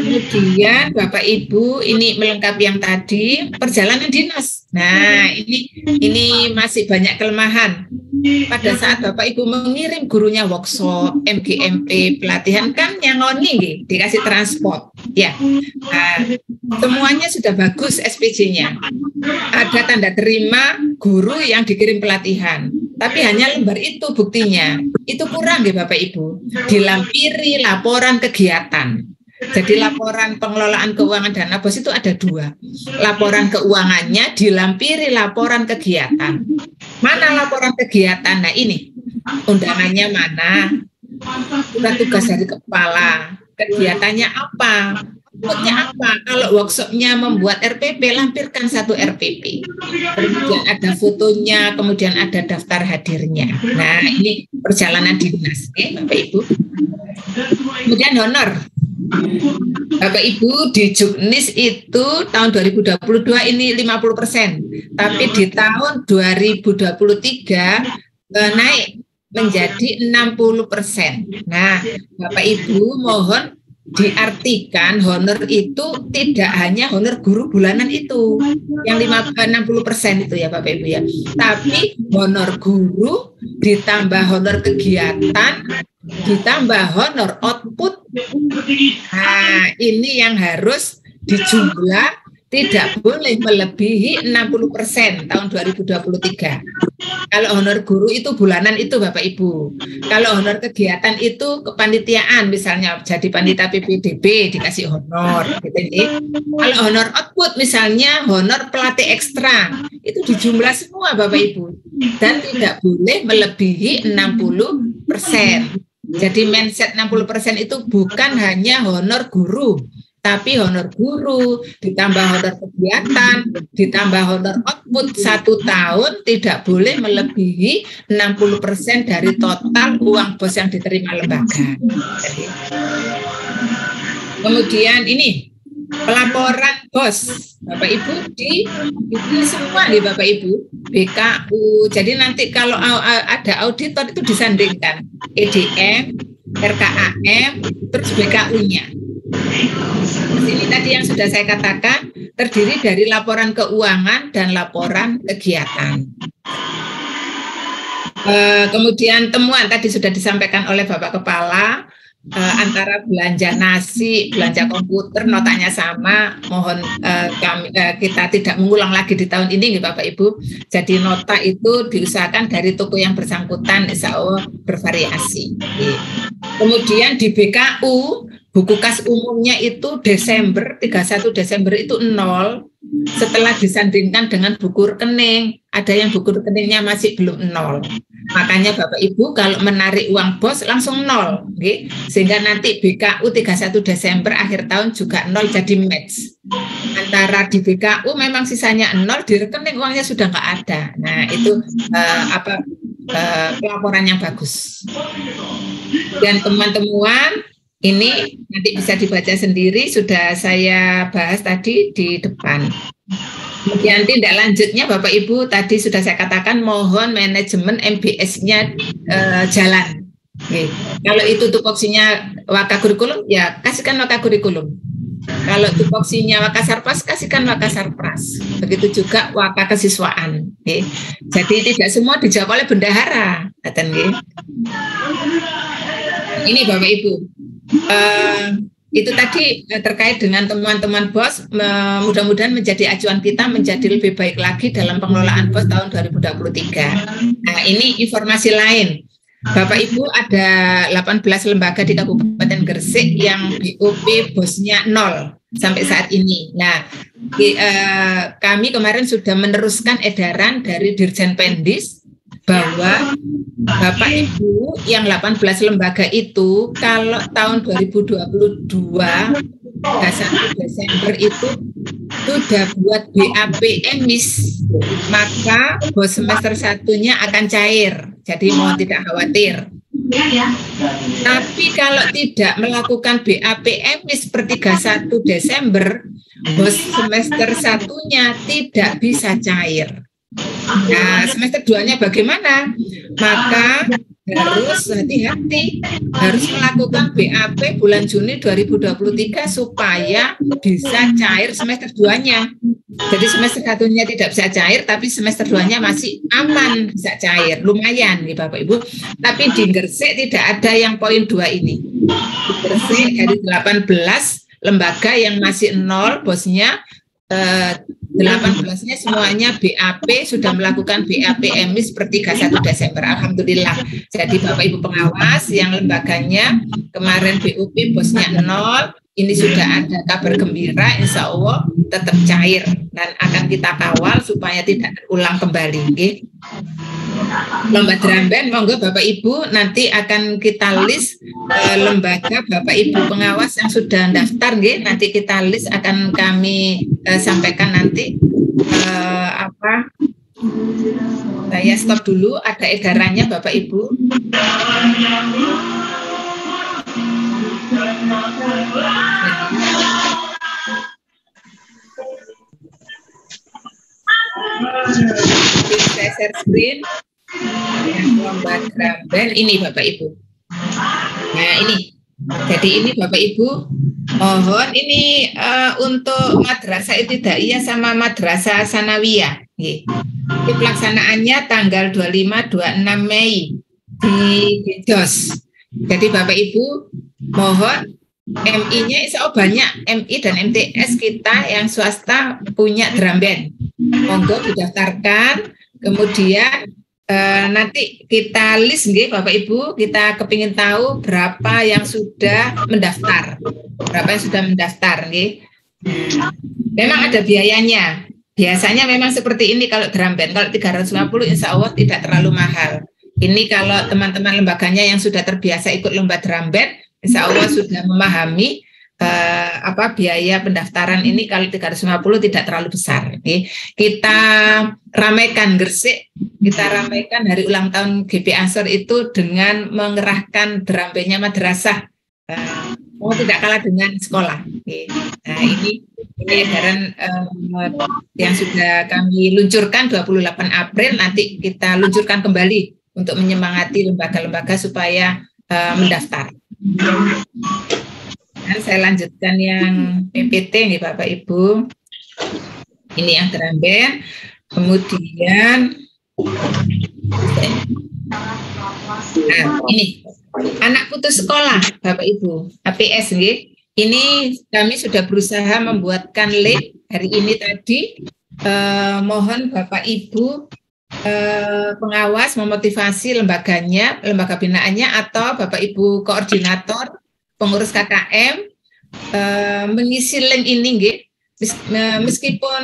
Kemudian Bapak Ibu, ini melengkapi yang tadi, perjalanan dinas. Nah, ini masih banyak kelemahan. Pada saat Bapak Ibu mengirim gurunya workshop, MGMP, pelatihan, kan nyangoni dikasih transport. Ya, nah, semuanya sudah bagus SPJ-nya. Ada tanda terima guru yang dikirim pelatihan. Tapi hanya lembar itu buktinya. Itu kurang ya Bapak Ibu. Dilampiri laporan kegiatan. Jadi laporan pengelolaan keuangan dana BOS itu ada 2. Laporan keuangannya dilampiri laporan kegiatan. Mana laporan kegiatan? Nah ini, undangannya mana? Tugas dari kepala. Kegiatannya apa? Outputnya apa? Kalau workshopnya membuat RPP, lampirkan 1 RPP. Kemudian ada fotonya, kemudian ada daftar hadirnya. Nah, ini perjalanan dinas, Bapak Ibu. Kemudian honor. Bapak Ibu, di Juknis itu tahun 2022 ini 50%, tapi di tahun 2023 naik menjadi 60%. Nah, Bapak Ibu mohon diartikan honor itu tidak hanya honor guru bulanan itu yang 60% itu ya Bapak Ibu ya, tapi honor guru ditambah honor kegiatan ditambah honor output. Nah, ini yang harus dijumlah, tidak boleh melebihi 60% tahun 2023. Kalau honor guru itu bulanan itu Bapak Ibu. Kalau honor kegiatan itu kepanitiaan, misalnya jadi panitia PPDB dikasih honor. Gitu. Kalau honor output misalnya honor pelatih ekstra, itu dijumlah semua Bapak Ibu. Dan tidak boleh melebihi 60%. Jadi mindset 60% itu bukan hanya honor guru, tapi honor guru, ditambah honor kegiatan, ditambah honor output 1 tahun tidak boleh melebihi 60% dari total uang BOS yang diterima lembaga. Kemudian ini pelaporan BOS, Bapak Ibu di semua nih Bapak Ibu, BKU. Jadi nanti kalau ada auditor itu disandingkan EDM, RKAM, terus BKU-nya. Ini tadi yang sudah saya katakan terdiri dari laporan keuangan dan laporan kegiatan. Kemudian temuan tadi sudah disampaikan oleh Bapak Kepala. Antara belanja nasi, belanja komputer, notanya sama. Mohon kita tidak mengulang lagi di tahun ini, Bapak Ibu. Jadi nota itu diusahakan dari toko yang bersangkutan, insya Allah bervariasi. Kemudian di BKU, buku kas umumnya itu 31 Desember itu 0. Setelah disandingkan dengan buku rekening, ada yang buku rekeningnya masih belum 0. Makanya Bapak Ibu kalau menarik uang BOS langsung 0, okay? Sehingga nanti BKU 31 Desember akhir tahun juga 0, jadi match. Antara di BKU memang sisanya 0, di rekening uangnya sudah nggak ada. Nah itu pelaporan yang bagus. Dan teman-teman ini nanti bisa dibaca sendiri, sudah saya bahas tadi di depan. Kemudian tindak lanjutnya Bapak Ibu tadi sudah saya katakan mohon manajemen MBS-nya jalan. Oke. Kalau itu tupoksinya waka kurikulum, ya kasihkan waka kurikulum. Kalau tupoksinya waka sarpras, kasihkan waka sarpras. Begitu juga waka kesiswaan. Oke. Jadi tidak semua dijawab oleh bendahara. Ini Bapak Ibu. Itu tadi terkait dengan temuan-temuan BOS, mudah-mudahan menjadi acuan kita menjadi lebih baik lagi dalam pengelolaan BOS tahun 2023. Nah, ini informasi lain. Bapak Ibu, ada 18 lembaga di Kabupaten Gresik yang BOP BOS-nya 0 sampai saat ini. Nah, kami kemarin sudah meneruskan edaran dari Dirjen Pendis bahwa Bapak Ibu yang 18 lembaga itu kalau tahun 2022 1 Desember itu sudah buat BAP emis, maka BOS semester 1-nya akan cair. Jadi mau tidak khawatir. Tapi kalau tidak melakukan BAP emis per 31 Desember, BOS semester 1-nya tidak bisa cair. Nah, semester 2-nya bagaimana? Maka harus hati-hati, harus melakukan BAP bulan Juni 2023 supaya bisa cair semester 2-nya. Jadi semester 1-nya tidak bisa cair, tapi semester 2-nya masih aman bisa cair, lumayan nih Bapak Ibu. Tapi di Gresik tidak ada yang poin 2 ini. Di Gresik dari 18 lembaga yang masih 0 bosnya, 18-nya semuanya BAP, sudah melakukan BAP emis per 31 Desember. Alhamdulillah. Jadi Bapak Ibu pengawas yang lembaganya kemarin BOP bosnya 0, ini sudah ada kabar gembira, insya Allah tetap cair dan akan kita kawal supaya tidak terulang kembali. Okay? Lomba drum band, monggo Bapak Ibu nanti akan kita list lembaga Bapak Ibu pengawas yang sudah daftar, okay? Nanti kita list akan kami sampaikan nanti. Saya stop dulu, ada edarannya Bapak Ibu. Saya share screen lomba drum band ini Bapak Ibu. Nah ini, jadi ini Bapak Ibu, mohon ini untuk madrasah ibtidaiyah sama madrasah sanawiyah. Ini pelaksanaannya tanggal 25-26 Mei di JOS. Jadi Bapak Ibu mohon MI-nya insya Allah banyak, MI dan MTS kita yang swasta punya drum band. Monggo didaftarkan, kemudian nanti kita list nggih Bapak Ibu, kita kepingin tahu berapa yang sudah mendaftar. Berapa yang sudah mendaftar nggih. Memang ada biayanya. Biasanya memang seperti ini kalau drum band, kalau 350 insya Allah tidak terlalu mahal. Ini kalau teman-teman lembaganya yang sudah terbiasa ikut lomba drum band, insya Allah sudah memahami biaya pendaftaran ini kalau 350 tidak terlalu besar. Kita ramaikan Gresik, kita ramaikan hari ulang tahun GP Ansor itu dengan mengerahkan drum band-nya madrasah. Tidak kalah dengan sekolah. Nah ini edaran yang sudah kami luncurkan 28 April, nanti kita luncurkan kembali untuk menyemangati lembaga-lembaga supaya mendaftar. Dan saya lanjutkan yang PPT nih Bapak Ibu. Ini yang drum band. Kemudian ini anak putus sekolah Bapak Ibu, APS nih. Ini kami sudah berusaha membuatkan link hari ini tadi. Mohon Bapak Ibu pengawas memotivasi lembaganya, lembaga binaannya atau Bapak Ibu koordinator pengurus KKM mengisi link ini nggih. Meskipun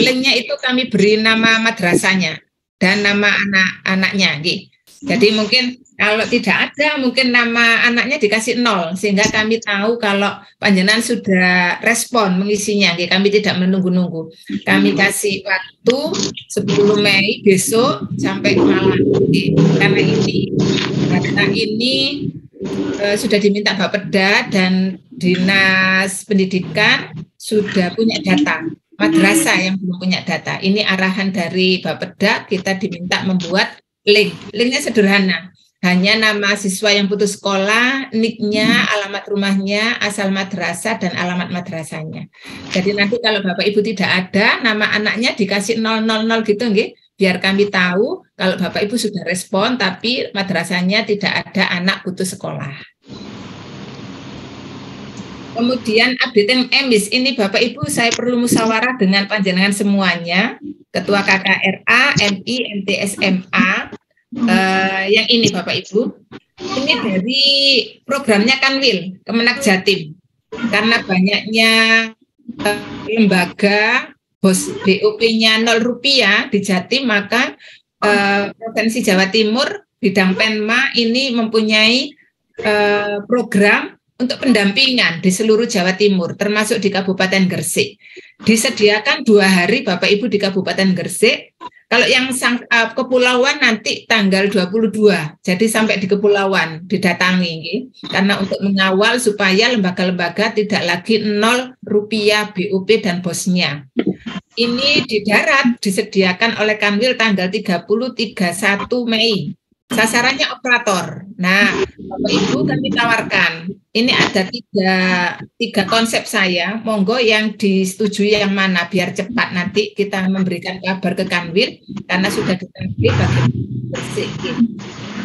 linknya itu kami beri nama madrasahnya dan nama anak-anaknya nggih. Jadi mungkin kalau tidak ada mungkin nama anaknya dikasih 0 sehingga kami tahu kalau panjenengan sudah respon mengisinya nggih. Kami tidak menunggu-nunggu. Kami kasih waktu 10 Mei besok sampai malam nggih. Karena ini sudah diminta Bapeda dan Dinas Pendidikan sudah punya data. Madrasah yang belum punya data. Ini arahan dari Bapeda, kita diminta membuat link. Linknya sederhana. Hanya nama siswa yang putus sekolah, NIK-nya, alamat rumahnya, asal madrasah, dan alamat madrasahnya. Jadi nanti kalau Bapak Ibu tidak ada, nama anaknya dikasih 000 gitu, nggih. Biar kami tahu kalau Bapak Ibu sudah respon, tapi madrasahnya tidak ada anak putus sekolah. Kemudian updating emis, ini Bapak Ibu saya perlu musyawarah dengan panjenengan semuanya, Ketua KKRA, MI, MTSMA, yang ini Bapak Ibu, ini dari programnya Kanwil, Kemenak Jatim, karena banyaknya lembaga BOP-nya 0 rupiah di Jatim, maka Provinsi Jawa Timur, bidang Penma ini mempunyai program untuk pendampingan di seluruh Jawa Timur, termasuk di Kabupaten Gresik. Disediakan 2 hari Bapak Ibu di Kabupaten Gresik. Kalau yang kepulauan nanti tanggal 22, jadi sampai di kepulauan didatangi, karena untuk mengawal supaya lembaga-lembaga tidak lagi 0 rupiah BOP dan bosnya. Ini di darat disediakan oleh Kanwil tanggal 30-31 Mei. Sasarannya operator. Nah, Bapak Ibu kami tawarkan. Ini ada tiga konsep saya. Monggo yang disetujui yang mana biar cepat nanti kita memberikan kabar ke Kanwil karena sudah ditagih bagi bersih.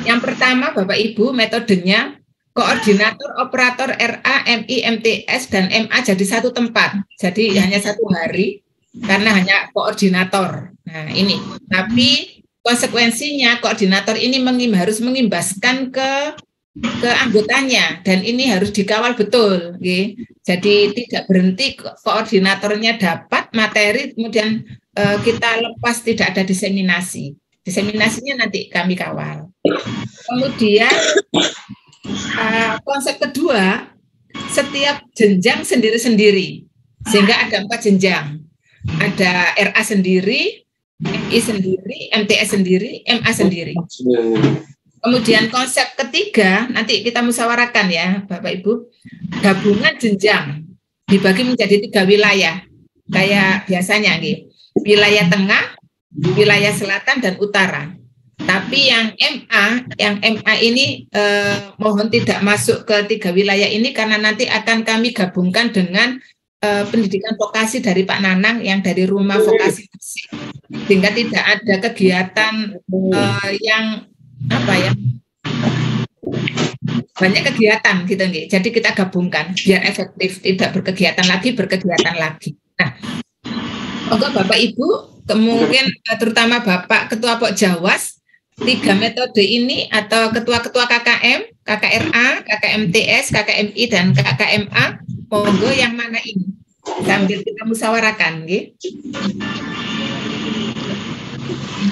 Yang pertama Bapak Ibu metodenya koordinator operator RA, MI, MTS dan MA jadi satu tempat. Jadi hanya 1 hari karena hanya koordinator. Nah, ini. Tapi konsekuensinya koordinator ini harus mengimbaskan ke anggotanya dan ini harus dikawal betul, okay? Jadi tidak berhenti koordinatornya dapat materi kemudian kita lepas, tidak ada diseminasi. Diseminasinya nanti kami kawal. Kemudian konsep kedua, setiap jenjang sendiri-sendiri sehingga ada 4 jenjang. Ada RA sendiri, MI sendiri, MTS sendiri, MA sendiri. Kemudian konsep ketiga, nanti kita musyawarahkan ya Bapak Ibu, gabungan jenjang dibagi menjadi 3 wilayah, kayak biasanya gitu. Wilayah tengah, wilayah selatan, dan utara. Tapi yang MA ini mohon tidak masuk ke 3 wilayah ini karena nanti akan kami gabungkan dengan pendidikan vokasi dari Pak Nanang yang dari rumah vokasi Gresik, sehingga tidak ada kegiatan yang banyak kegiatan gitu nih. Jadi kita gabungkan biar efektif, tidak berkegiatan lagi. Nah, monggo Bapak Ibu, mungkin terutama Bapak Ketua Pok Jawas, 3 metode ini atau ketua-ketua KKM, KKRA, KKMTS, KKMI dan KKMA, monggo yang mana ini? Sambil kita musyawarahkan, nggih.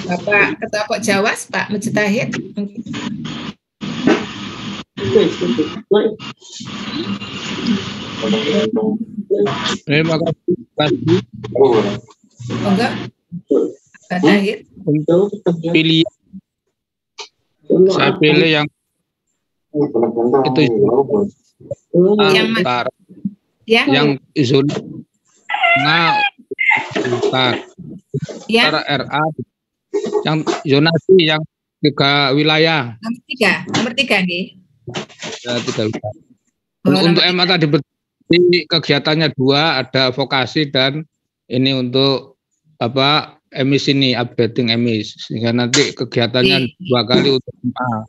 Bapak Ketua Pok Jawas, Pak Mujtahid. Terima kasih. Monggo, Pak Tahir. Pilih. Saya pilih yang itu. Yang mana? Ya. Yang zona ya. RA, yang zonasi yang 3 wilayah. Nomor 3 nih. Ya, 3 wilayah. Untuk MA tadi kegiatannya 2, ada vokasi dan ini untuk emis ini, updating emis, sehingga nanti kegiatannya 2 kali untuk MA.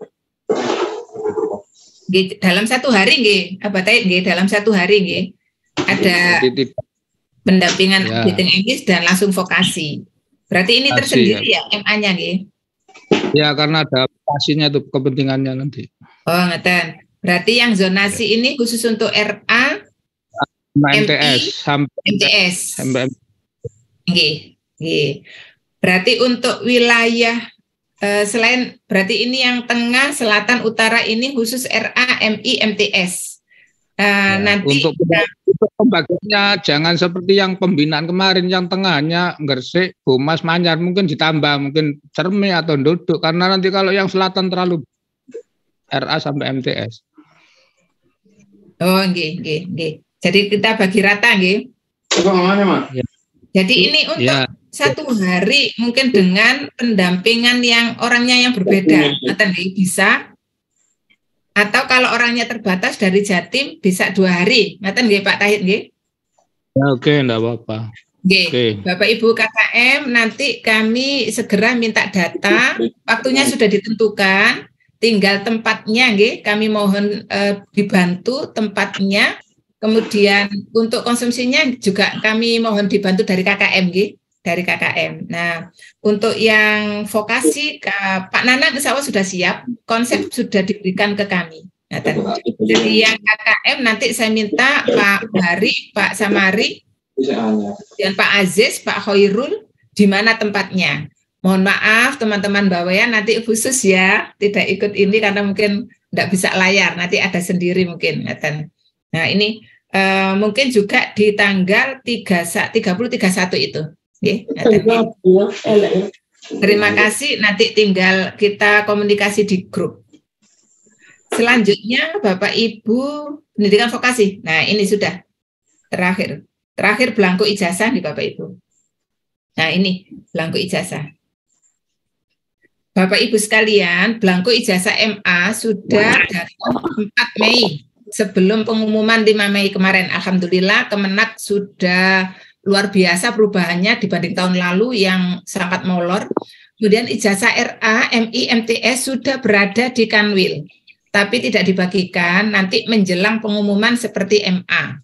Dalam 1 hari nggih, dalam 1 hari nggih. Ada pendampingan updating emis dan langsung vokasi. Berarti ini tersendiri ya MA-nya nggih. Ya, karena ada vokasinya tuh kepentingannya nanti. Oh, ngeten. Berarti yang zonasi ini khusus untuk RA, MTS sampai MTS. Nggih. Berarti untuk wilayah selain berarti ini yang tengah, selatan, utara ini khusus RA, MI, MTS. Nanti untuk pembagiannya jangan seperti yang pembinaan kemarin yang tengahnya Gresik, Bomas, Manyar, mungkin ditambah mungkin Cermi atau Nduduk karena nanti kalau yang selatan terlalu RA sampai MTS. Oh, nggih. Jadi kita bagi rata nggih. Ya. Jadi ini untuk 1 hari mungkin dengan pendampingan yang orangnya yang berbeda, bisa. Atau kalau orangnya terbatas dari Jatim bisa 2 hari, ngaten nggih Pak Tahir nggih? Ya, oke, enggak apa-apa. Nggih. Bapak Ibu KKM, nanti kami segera minta data, waktunya sudah ditentukan, tinggal tempatnya nggih, kami mohon dibantu tempatnya, Kemudian untuk konsumsinya juga kami mohon dibantu dari KKM, dari KKM. Nah, untuk yang vokasi, Pak Nana insya Allah sudah siap, konsep sudah diberikan ke kami. Nah, jadi yang KKM nanti saya minta Pak Bari, Pak Samari, dan Pak Aziz, Pak Khairul, di mana tempatnya. Mohon maaf teman-teman Bawean nanti khusus ya, tidak ikut ini karena mungkin tidak bisa layar, nanti ada sendiri mungkin. Nah ini mungkin juga di tanggal 30-31 itu. Terima kasih, nanti tinggal kita komunikasi di grup. Selanjutnya Bapak Ibu pendidikan vokasi. Nah ini sudah terakhir belangko ijazah nih Bapak Ibu. Nah ini belangko ijazah. Bapak Ibu sekalian, belangko ijazah MA sudah datang 4 Mei sebelum pengumuman 5 Mei kemarin. Alhamdulillah Kemenak sudah luar biasa perubahannya dibanding tahun lalu yang sangat molor. Kemudian ijazah RA, MI, MTS sudah berada di Kanwil, tapi tidak dibagikan nanti menjelang pengumuman seperti MA.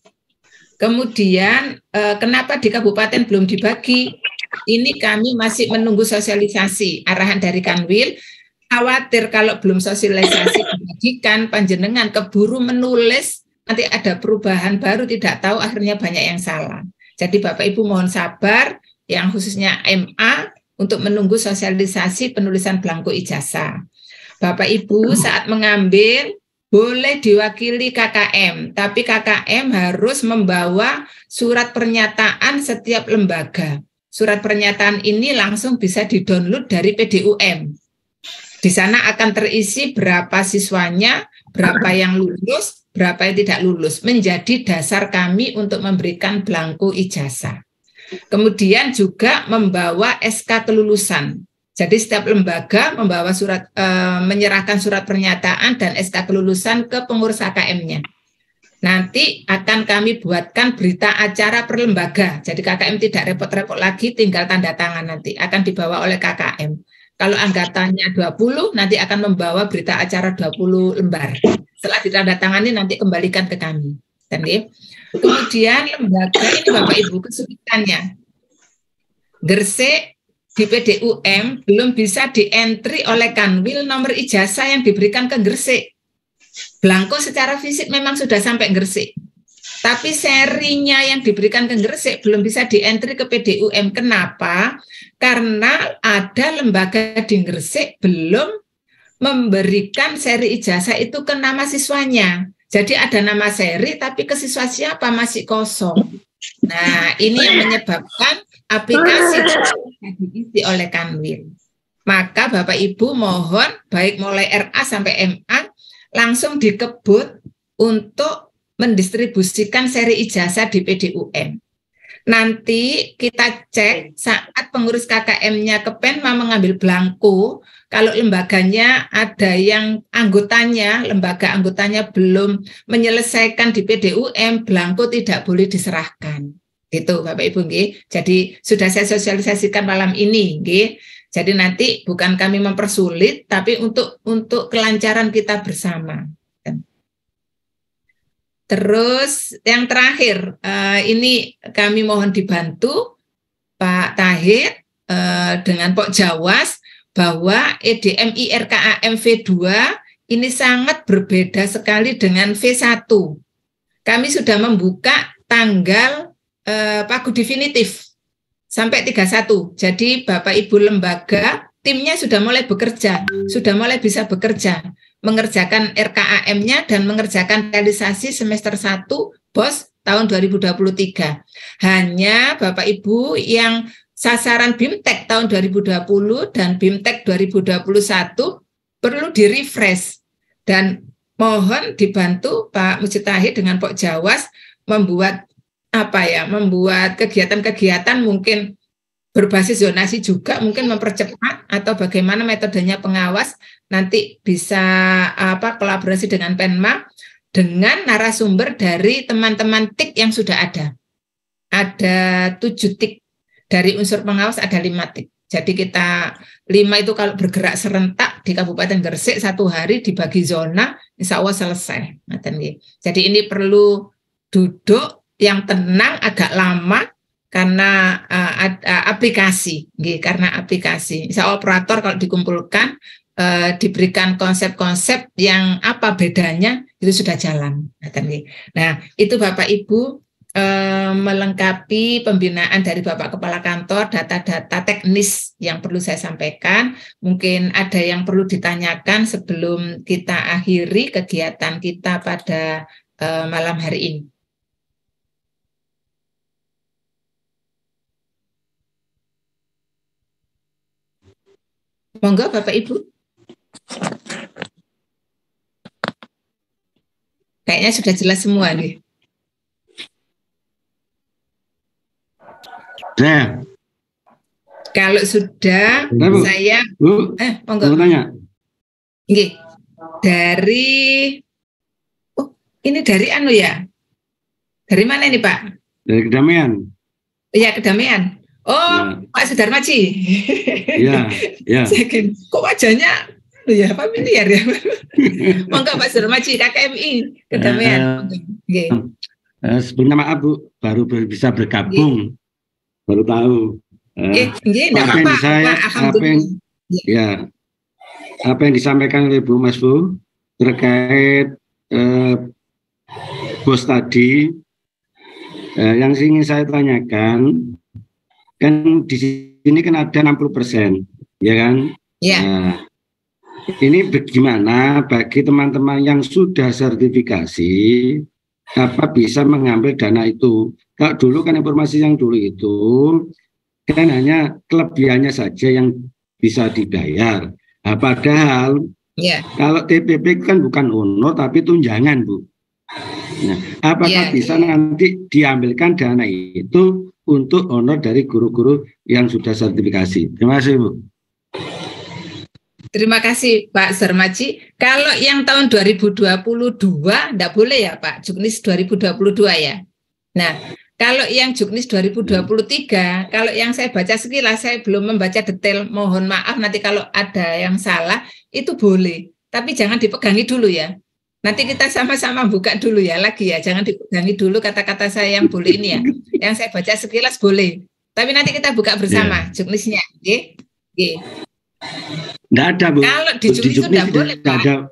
Kemudian kenapa di kabupaten belum dibagi? Ini kami masih menunggu sosialisasi arahan dari Kanwil. Khawatir kalau belum sosialisasi dibagikan, panjenengan keburu menulis, nanti ada perubahan baru tidak tahu, akhirnya banyak yang salah. Jadi Bapak Ibu mohon sabar, yang khususnya MA untuk menunggu sosialisasi penulisan belangko ijazah. Bapak Ibu saat mengambil boleh diwakili KKM, tapi KKM harus membawa surat pernyataan setiap lembaga. Surat pernyataan ini langsung bisa di-download dari PDUM. Di sana akan terisi berapa siswanya, berapa yang lulus, berapa yang tidak lulus, menjadi dasar kami untuk memberikan belangko ijazah. Kemudian juga membawa SK kelulusan. Jadi setiap lembaga membawa menyerahkan surat pernyataan dan SK kelulusan ke pengurus KKM-nya. Nanti akan kami buatkan berita acara per lembaga. Jadi KKM tidak repot-repot lagi, tinggal tanda tangan nanti. Akan dibawa oleh KKM. Kalau anggatannya 20, nanti akan membawa berita acara 20 lembar. Setelah ditandatangani nanti kembalikan ke kami. Kemudian lembaga ini Bapak Ibu kesulitannya. Gresik di PDUM belum bisa di-entry oleh Kanwil nomor ijazah yang diberikan ke Gresik. Belangko secara fisik memang sudah sampai Gresik, tapi serinya yang diberikan ke Gresik belum bisa di-entry ke PDUM. Kenapa? Karena ada lembaga di Gresik belum memberikan seri ijazah itu ke nama siswanya. Jadi ada nama seri, tapi ke siswa siapa masih kosong. Nah, ini yang menyebabkan aplikasi diisi oleh Kanwil. Maka Bapak Ibu mohon, baik mulai RA sampai MA, langsung dikebut untuk mendistribusikan seri ijazah di PDUM. Nanti kita cek saat pengurus KKM-nya ke Penma mengambil belangko, kalau lembaganya ada yang lembaga anggotanya belum menyelesaikan di PDUM, belangko tidak boleh diserahkan. Gitu Bapak Ibu nggih. Jadi sudah saya sosialisasikan malam ini nggih. Jadi nanti bukan kami mempersulit, tapi untuk kelancaran kita bersama. Terus yang terakhir, ini kami mohon dibantu Pak Tahir dengan Pak Jawas, bahwa EDMI RKAM V2 ini sangat berbeda sekali dengan V1. Kami sudah membuka tanggal pagu definitif sampai 31. Jadi Bapak Ibu lembaga, timnya sudah mulai bekerja, sudah mulai bisa bekerja, mengerjakan RKAM-nya dan mengerjakan realisasi semester 1 BOS tahun 2023. Hanya Bapak Ibu yang sasaran BIMTEK tahun 2020 dan BIMTEK 2021 perlu di-refresh. Dan mohon dibantu Pak Mujtahid dengan Pak Jawas membuat membuat kegiatan-kegiatan mungkin berbasis zonasi juga, mungkin mempercepat atau bagaimana metodenya pengawas, nanti bisa kolaborasi dengan Penma dengan narasumber dari teman-teman TIK yang sudah ada. Ada 7 TIK, dari unsur pengawas ada 5 TIK. Jadi kita 5 itu kalau bergerak serentak di Kabupaten Gresik 1 hari dibagi zona, insya Allah selesai. Jadi ini perlu duduk yang tenang agak lama karena aplikasi, karena aplikasi. Misal operator kalau dikumpulkan diberikan konsep-konsep yang apa bedanya itu sudah jalan. Nah, itu Bapak Ibu melengkapi pembinaan dari Bapak Kepala Kantor, data-data teknis yang perlu saya sampaikan. Mungkin ada yang perlu ditanyakan sebelum kita akhiri kegiatan kita pada malam hari ini. Monggo Bapak Ibu. Kayaknya sudah jelas semua nih. Nah, kalau sudah, Bu, saya monggo tanya. Nggih. Dari ini dari ya? Dari mana ini, Pak? Dari Kedamaian. Iya, Kedamaian. Oh, ya. Pak Sudarmaji. Iya, iya. Kok wajahnya ya familiar ya? Monggo Pak Sudarmaji, KKMI Kedamaian. Sebelumnya maaf Bu, baru bisa bergabung. Baru tahu. Apa yang disampaikan oleh Bu Mas Bu terkait bos tadi, yang ingin saya tanyakan, kan di sini kan ada 60%, ya kan? Iya. Nah, ini bagaimana bagi teman-teman yang sudah sertifikasi, apa bisa mengambil dana itu? Kalau dulu kan informasi yang dulu itu kan hanya kelebihannya saja yang bisa dibayar. Nah, padahal kalau TPP kan bukan honor tapi tunjangan, Bu. Nah, apakah bisa nanti diambilkan dana itu untuk honor dari guru-guru yang sudah sertifikasi? Terima kasih, Bu. Terima kasih Pak Sudarmaji. Kalau yang tahun 2022 enggak boleh ya Pak, Juknis 2022 ya. Nah, kalau yang Juknis 2023, kalau yang saya baca sekilas, saya belum membaca detail, mohon maaf nanti kalau ada yang salah, itu boleh. Tapi jangan dipegangi dulu ya. Nanti kita sama-sama buka dulu ya lagi ya, jangan dipegangi dulu kata-kata saya yang boleh ini ya. Yang saya baca sekilas boleh. Tapi nanti kita buka bersama Juknisnya. Oke. Nggak ada, Bu. Kalau di Juknis itu nggak boleh, Pak.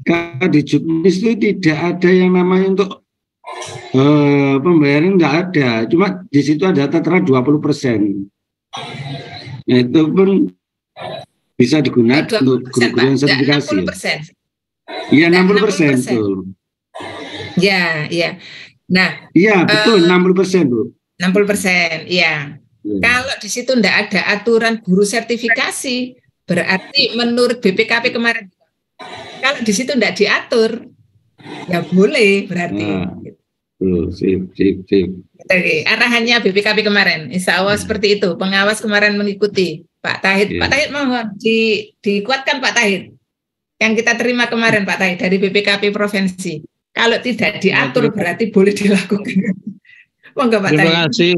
Kalau di Juknis itu tidak ada yang namanya untuk pembayaran, nggak ada. Cuma di situ ada tertera 20%. Nah, itu pun bisa digunakan untuk guru-guru yang sertifikasi. 60%. Iya, 60%. Betul. Ya, iya. Nah, iya, betul, 60%, Bu. 60%, iya. Kalau di situ enggak ada aturan guru sertifikasi, berarti menurut BPKP kemarin, kalau di situ enggak diatur, ya boleh berarti. Sip. Arahannya BPKP kemarin, insya Allah seperti itu. Pengawas kemarin mengikuti. Pak Tahid, Pak Tahid mohon dikuatkan Pak Tahid. Yang kita terima kemarin Pak Tahid dari BPKP Provinsi. Kalau tidak diatur berarti boleh dilakukan. Monggo Pak Tahid. Terima kasih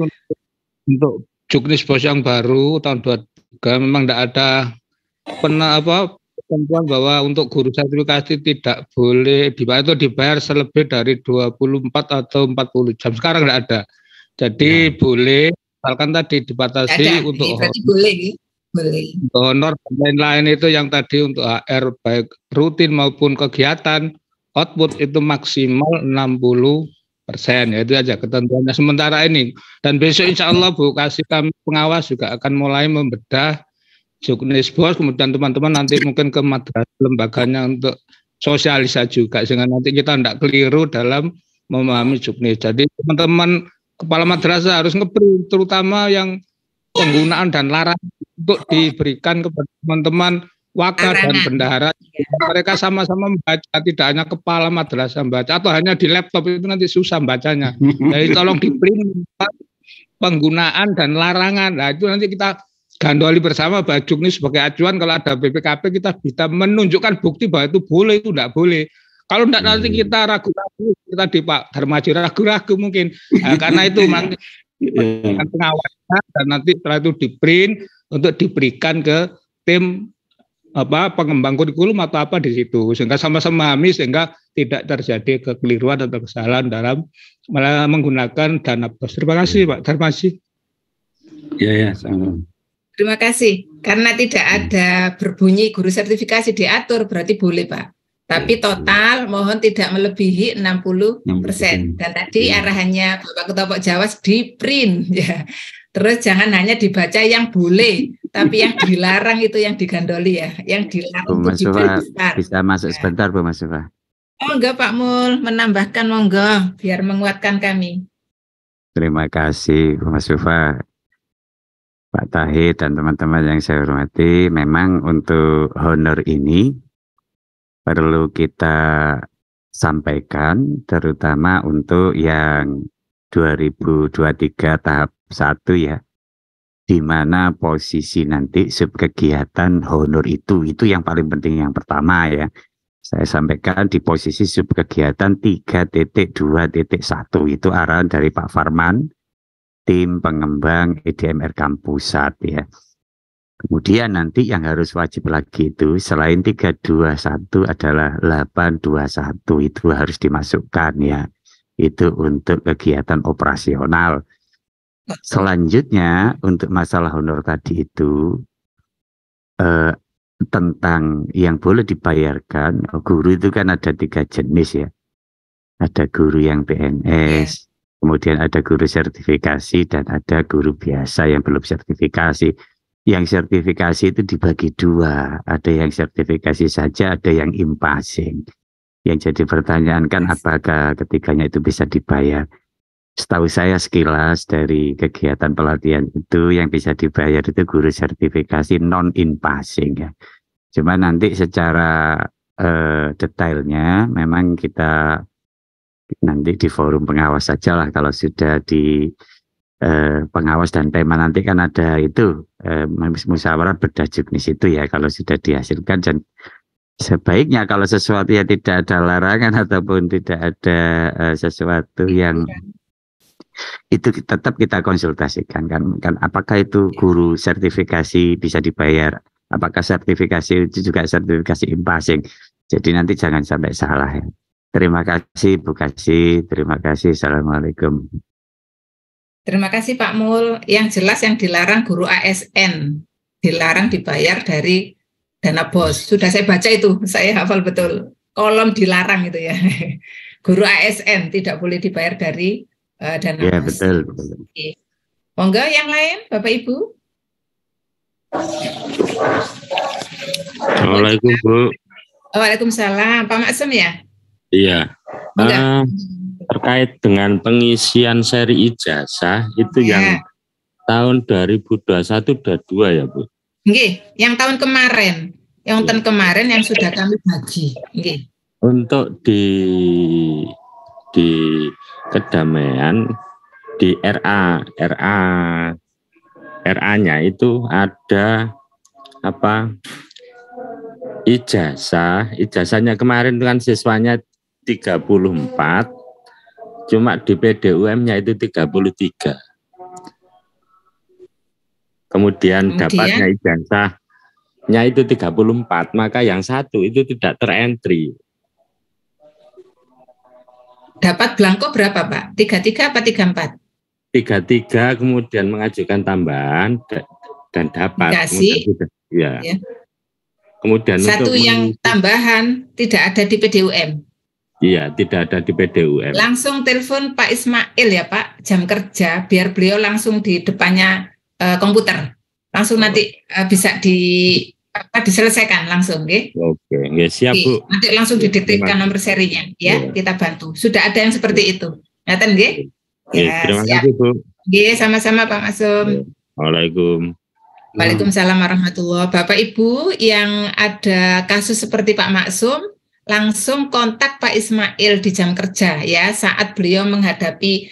untuk Juknis Bos yang baru tahun 23 memang tidak ada ketentuan bahwa untuk guru sertifikasi tidak boleh dibayar selebih dari 24 atau 40 jam. Sekarang tidak ada. Jadi boleh, misalkan tadi dibatasi untuk honor dan lain-lain itu yang tadi untuk HR baik rutin maupun kegiatan output itu maksimal 60%. Ya itu aja ketentuannya sementara ini. Dan besok insya Allah Bu kasih kami pengawas juga akan mulai membedah Juknis Bos, kemudian teman-teman nanti mungkin ke madrasah lembaganya untuk sosialisasi juga sehingga nanti kita tidak keliru dalam memahami Juknis. Jadi teman-teman kepala madrasah harus nge-print terutama yang penggunaan dan larangan untuk diberikan kepada teman-teman wakil dan bendahara. Mereka sama-sama membaca, tidak hanya kepala madrasah membaca atau hanya di laptop itu nanti susah bacanya. Jadi tolong di-print penggunaan dan larangan. Nah itu nanti kita gandoli bersama bahwa Juknis sebagai acuan kalau ada BPKP kita bisa menunjukkan bukti bahwa itu boleh, itu tidak boleh. Kalau tidak nanti kita ragu-ragu, kita di Pak Darmaji ragu-ragu mungkin. Nah, karena itu pengawasan dan nanti setelah itu di-print untuk diberikan ke tim pengembang kurikulum atau apa di situ, sehingga sama-sama memahami, sehingga tidak terjadi kekeliruan atau kesalahan dalam menggunakan dana BOS. Terima kasih Pak Darmaji. Ya, sama. Terima kasih. Karena tidak ada berbunyi guru sertifikasi diatur, berarti boleh Pak. Tapi total mohon tidak melebihi 60%. Dan tadi arahannya Bapak Ketua Pok Jawas di print ya. Terus jangan hanya dibaca yang boleh, tapi yang dilarang itu yang digandoli ya. Yang dilarang Bu itu Masufa bisa masuk sebentar Bu Masufa. Oh enggak Pak Mul, menambahkan monggo biar menguatkan kami. Terima kasih Bu Masufa, Pak Tahir dan teman-teman yang saya hormati. Memang untuk honor ini perlu kita sampaikan, terutama untuk yang 2023 tahap 1 ya, di mana posisi nanti subkegiatan honor itu yang paling penting yang pertama ya. Saya sampaikan di posisi subkegiatan 3.2.1 itu arahan dari Pak Farman, tim pengembang EDMR Kampusat ya. Kemudian nanti yang harus wajib lagi itu selain 321 adalah 821 itu harus dimasukkan ya. Itu untuk kegiatan operasional. Selanjutnya untuk masalah honor tadi itu tentang yang boleh dibayarkan, guru itu kan ada 3 jenis ya. Ada guru yang PNS, kemudian ada guru sertifikasi dan ada guru biasa yang belum sertifikasi. Yang sertifikasi itu dibagi 2, ada yang sertifikasi saja, ada yang impasing. Yang jadi pertanyaan kan apakah ketiganya itu bisa dibayar? Setahu saya sekilas dari kegiatan pelatihan itu yang bisa dibayar itu guru sertifikasi non-impasing ya. Cuma nanti secara detailnya memang kita nanti di forum pengawas saja lah. Kalau sudah di pengawas dan tema nanti kan ada itu musyawarah berdajuknis itu ya, kalau sudah dihasilkan. Dan sebaiknya kalau sesuatu yang tidak ada larangan ataupun tidak ada sesuatu yang itu tetap kita konsultasikan kan apakah itu guru sertifikasi bisa dibayar, apakah sertifikasi itu juga sertifikasi impasing. Jadi nanti jangan sampai salah ya. Terima kasih Bu Kasih, terima kasih. Assalamualaikum. Terima kasih Pak Mul. Yang jelas yang dilarang guru ASN, dilarang dibayar dari dana BOS. Sudah saya baca itu, saya hafal betul. Kolom dilarang itu ya. Guru ASN tidak boleh dibayar dari dana BOS. Ya betul. Oke. Monggo yang lain, Bapak Ibu. Assalamualaikum Bu. Waalaikumsalam. Pak Maksum ya? Iya. Terkait dengan pengisian seri ijazah itu yang tahun 2021-22 ya Bu? Nggih, yang tahun kemarin. Yang tahun kemarin yang sudah kami bagi. Nggih. Untuk di kedamaian di RA-nya itu ada apa? Ijazahnya kemarin kan siswanya 34, cuma di PDUM-nya itu 33. Kemudian dapatnya ijazahnya itu 34, maka yang satu itu tidak terentry. Dapat blanko berapa Pak? 33 apa 34? 33, kemudian mengajukan tambahan dan dapat. Ya. Kemudian satu untuk yang tambahan tidak ada di PDUM. Iya, tidak ada di PDUM. Langsung telepon Pak Ismail ya Pak, jam kerja, biar beliau langsung di depannya komputer. Langsung nanti bisa diselesaikan langsung, nggih. Oke, nggih, siap Bu. Nanti langsung didiktifkan nomor serinya, ya, kita bantu. Sudah ada yang seperti itu. Ngaten nggih? Ya, terima kasih Bu. Nggih, sama-sama Pak Masum. Waalaikumsalam warahmatullahi wabarakatuh. Bapak Ibu yang ada kasus seperti Pak Maksum, langsung kontak Pak Ismail di jam kerja ya, saat beliau menghadapi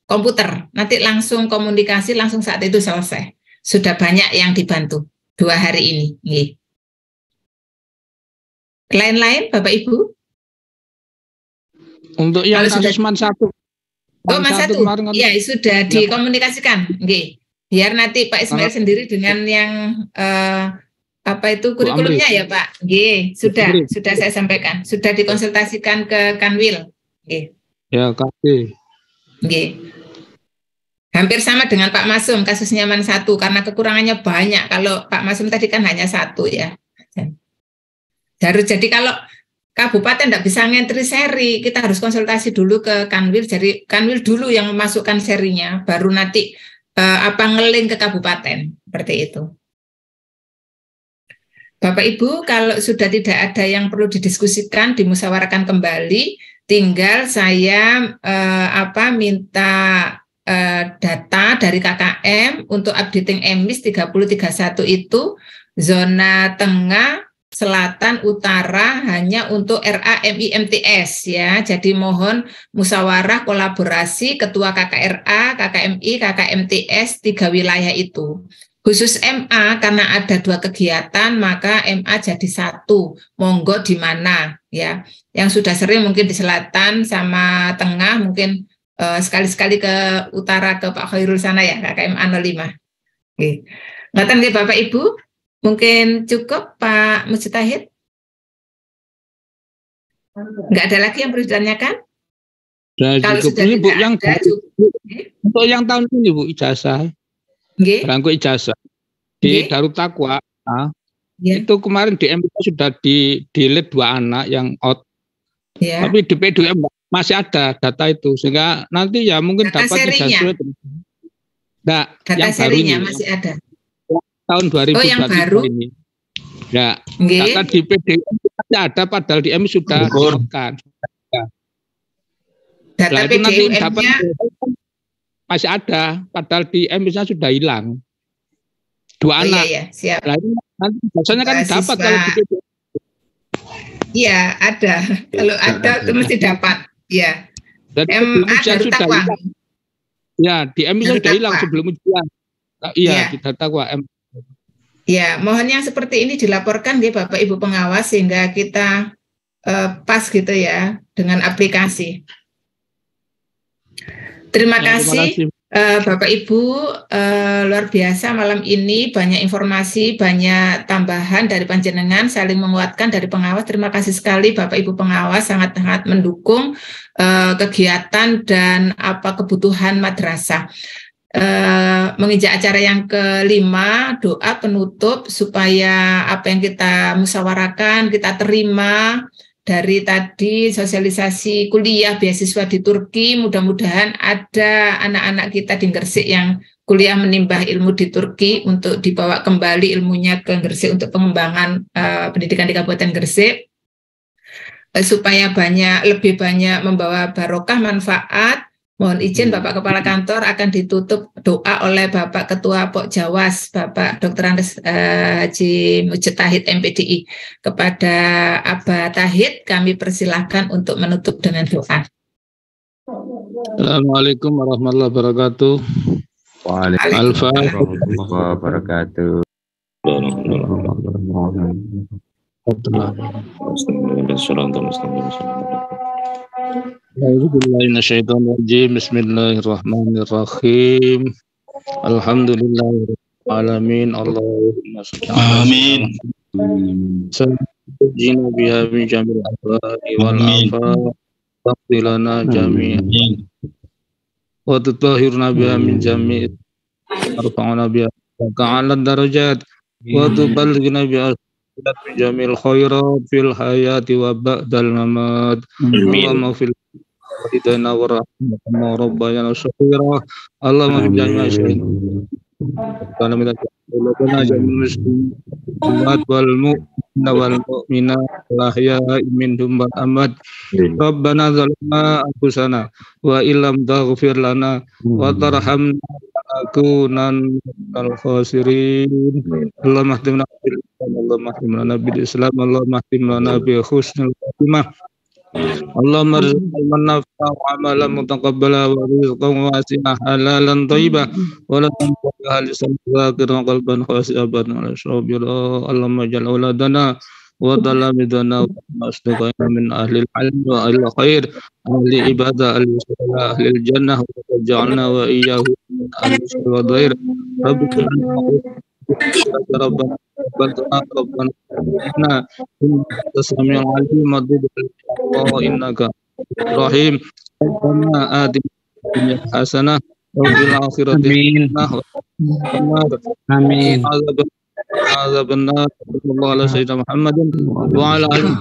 komputer. Nanti langsung komunikasi, langsung saat itu selesai. Sudah banyak yang dibantu 2 hari ini. Nggih. Lain-lain Bapak Ibu? Untuk yang kasus MAN 1. MAN 1. Iya, sudah dikomunikasikan. Nggih. Biar nanti Pak Ismail sendiri dengan yang apa itu kurikulumnya ya Pak? G, sudah saya sampaikan, sudah dikonsultasikan ke Kanwil. G. Ya, kasih. G. Hampir sama dengan Pak Masum kasus nyaman 1 karena kekurangannya banyak. Kalau Pak Masum tadi kan hanya 1 ya. Jadi kalau kabupaten tidak bisa ngentri seri, kita harus konsultasi dulu ke Kanwil. Jadi Kanwil dulu yang memasukkan serinya, baru nanti ngeling ke kabupaten seperti itu. Bapak Ibu, kalau sudah tidak ada yang perlu didiskusikan, dimusyawarahkan kembali, tinggal saya minta data dari KKM untuk updating emis 3031 itu zona tengah, selatan, utara hanya untuk RA-MI-MTS ya. Jadi mohon musyawarah kolaborasi ketua KKRA, KKMI, KKMTS 3 wilayah itu. Khusus MA karena ada 2 kegiatan maka MA jadi 1. Monggo di mana ya? Yang sudah sering mungkin di selatan sama tengah mungkin sekali-sekali ke utara ke Pak Khairul sana ya KKMA 05. Oke. Ngatan nggih Bapak Ibu? Mungkin cukup Pak Mujtahid? Enggak ada lagi yang perlu ditanyakan? Kalau sudah ini Bu yang ada, untuk yang tahun ini Bu ijazah. Berangku ijazah di Darut Taqwa itu kemarin di MK sudah di-delete 2 anak yang out, tapi di P2M masih ada data itu sehingga nanti ya mungkin data dapat ijazah. Nah, data yang serinya baru masih ada tahun 2023 yang baru ini. Ya, data di P2M masih ada padahal di M sudah diangkat. Data itu nanti dapat masih ada, padahal di MS-nya sudah hilang 2 anak. Iya, siap. Nah, nanti biasanya kan dapat kalau di Iya, ada. Kalau ada itu mesti dapat. Iya. MA Darut Taqwa. Ya, di MS sudah hilang sebelum ujian. Iya, di Darut Taqwa. Ya, mohon yang seperti ini dilaporkan ya Bapak Ibu pengawas sehingga kita pas gitu ya dengan aplikasi. Terima kasih Bapak Ibu, luar biasa malam ini banyak informasi, banyak tambahan dari panjenengan, saling menguatkan dari pengawas. Terima kasih sekali Bapak Ibu pengawas, sangat-sangat mendukung kegiatan dan kebutuhan madrasah. Menginjak acara yang kelima, doa penutup supaya apa yang kita musyawarahkan, kita terima dari tadi sosialisasi kuliah beasiswa di Turki, mudah-mudahan ada anak-anak kita di Gresik yang kuliah menimbah ilmu di Turki untuk dibawa kembali ilmunya ke Gresik untuk pengembangan pendidikan di Kabupaten Gresik, supaya lebih banyak membawa barokah manfaat. Mohon izin Bapak Kepala Kantor akan ditutup doa oleh Bapak Ketua Pok Jawas, Bapak Dr. Andes Haji Mujtahid MPDI. Kepada Abah Tahid kami persilahkan untuk menutup dengan doa. Assalamualaikum warahmatullahi wabarakatuh. Waalaikumsalam warahmatullahi wabarakatuh. Bismillahirrahmanirrahim. Alhamdulillahirabbil alamin. Allahumma shalli amin. Sajina biha min jamil ahwa'i wal afat taqbilana jami'an wa tutahhirna biha min jami' arfa'na biha ta'ala darajat wa tuballighna biha jamil khairat fil hayati wa ba'dal mamat. Allahumma fil walidayna wa rahmatana wa rabbayana shaghira. Allahumma fil jami'i syai'in kana min al-ulama jamil muslimin wal mu'minina wal mu'minat lahya'i minhum wal amwat. Rabbana zalamna anfusana wa illam taghfir lana wa tarhamna lanakunanna minal khasirin. Allahumma ihtimna bil Allahumma ihtimna bil Islam, Allahumma ihtimna bi husnil khatimah. Allahumma rizqna manfa'a wa amalan mutaqabbala wa rizqan wasi'an halalan thayyiban wa la tanfa'u lisan zakiran qalban khashi'an Allahumma ij'al auladana wa talamidana wa asdiqana min ahli al-ilm wa ahli al-khair ahli ibadah al-salah ahli al-jannah wa ja'alna wa iyyahu min ahli al-khair. Rabbi ربنا ربنا إننا تسمع العليم مردود إنك رحيم ربنا آتنا في الدنيا حسنة وفي الآخرة حسنة Amin. عذاب النار صلى الله على سيدنا محمد وعلى آله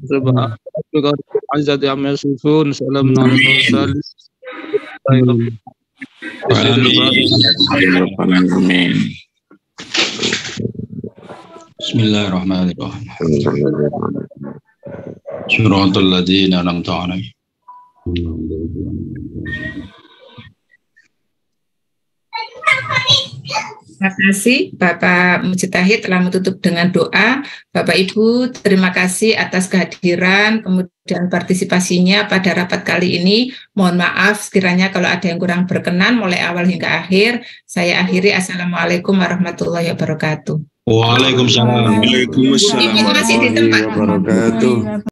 سبحان ربك رب العزة عما يصفون سلام على المرسلين Amin. Bismillahirrahmanirrahim. Suratul ladzina an'amta 'alaihim. Terima kasih Bapak Mujtahid telah menutup dengan doa. Bapak Ibu, terima kasih atas kehadiran kemudian partisipasinya pada rapat kali ini. Mohon maaf sekiranya kalau ada yang kurang berkenan mulai awal hingga akhir. Saya akhiri. Assalamualaikum warahmatullahi wabarakatuh. Waalaikumsalam. Waalaikumsalam Ibu masih di tempat. warahmatullahi wabarakatuh.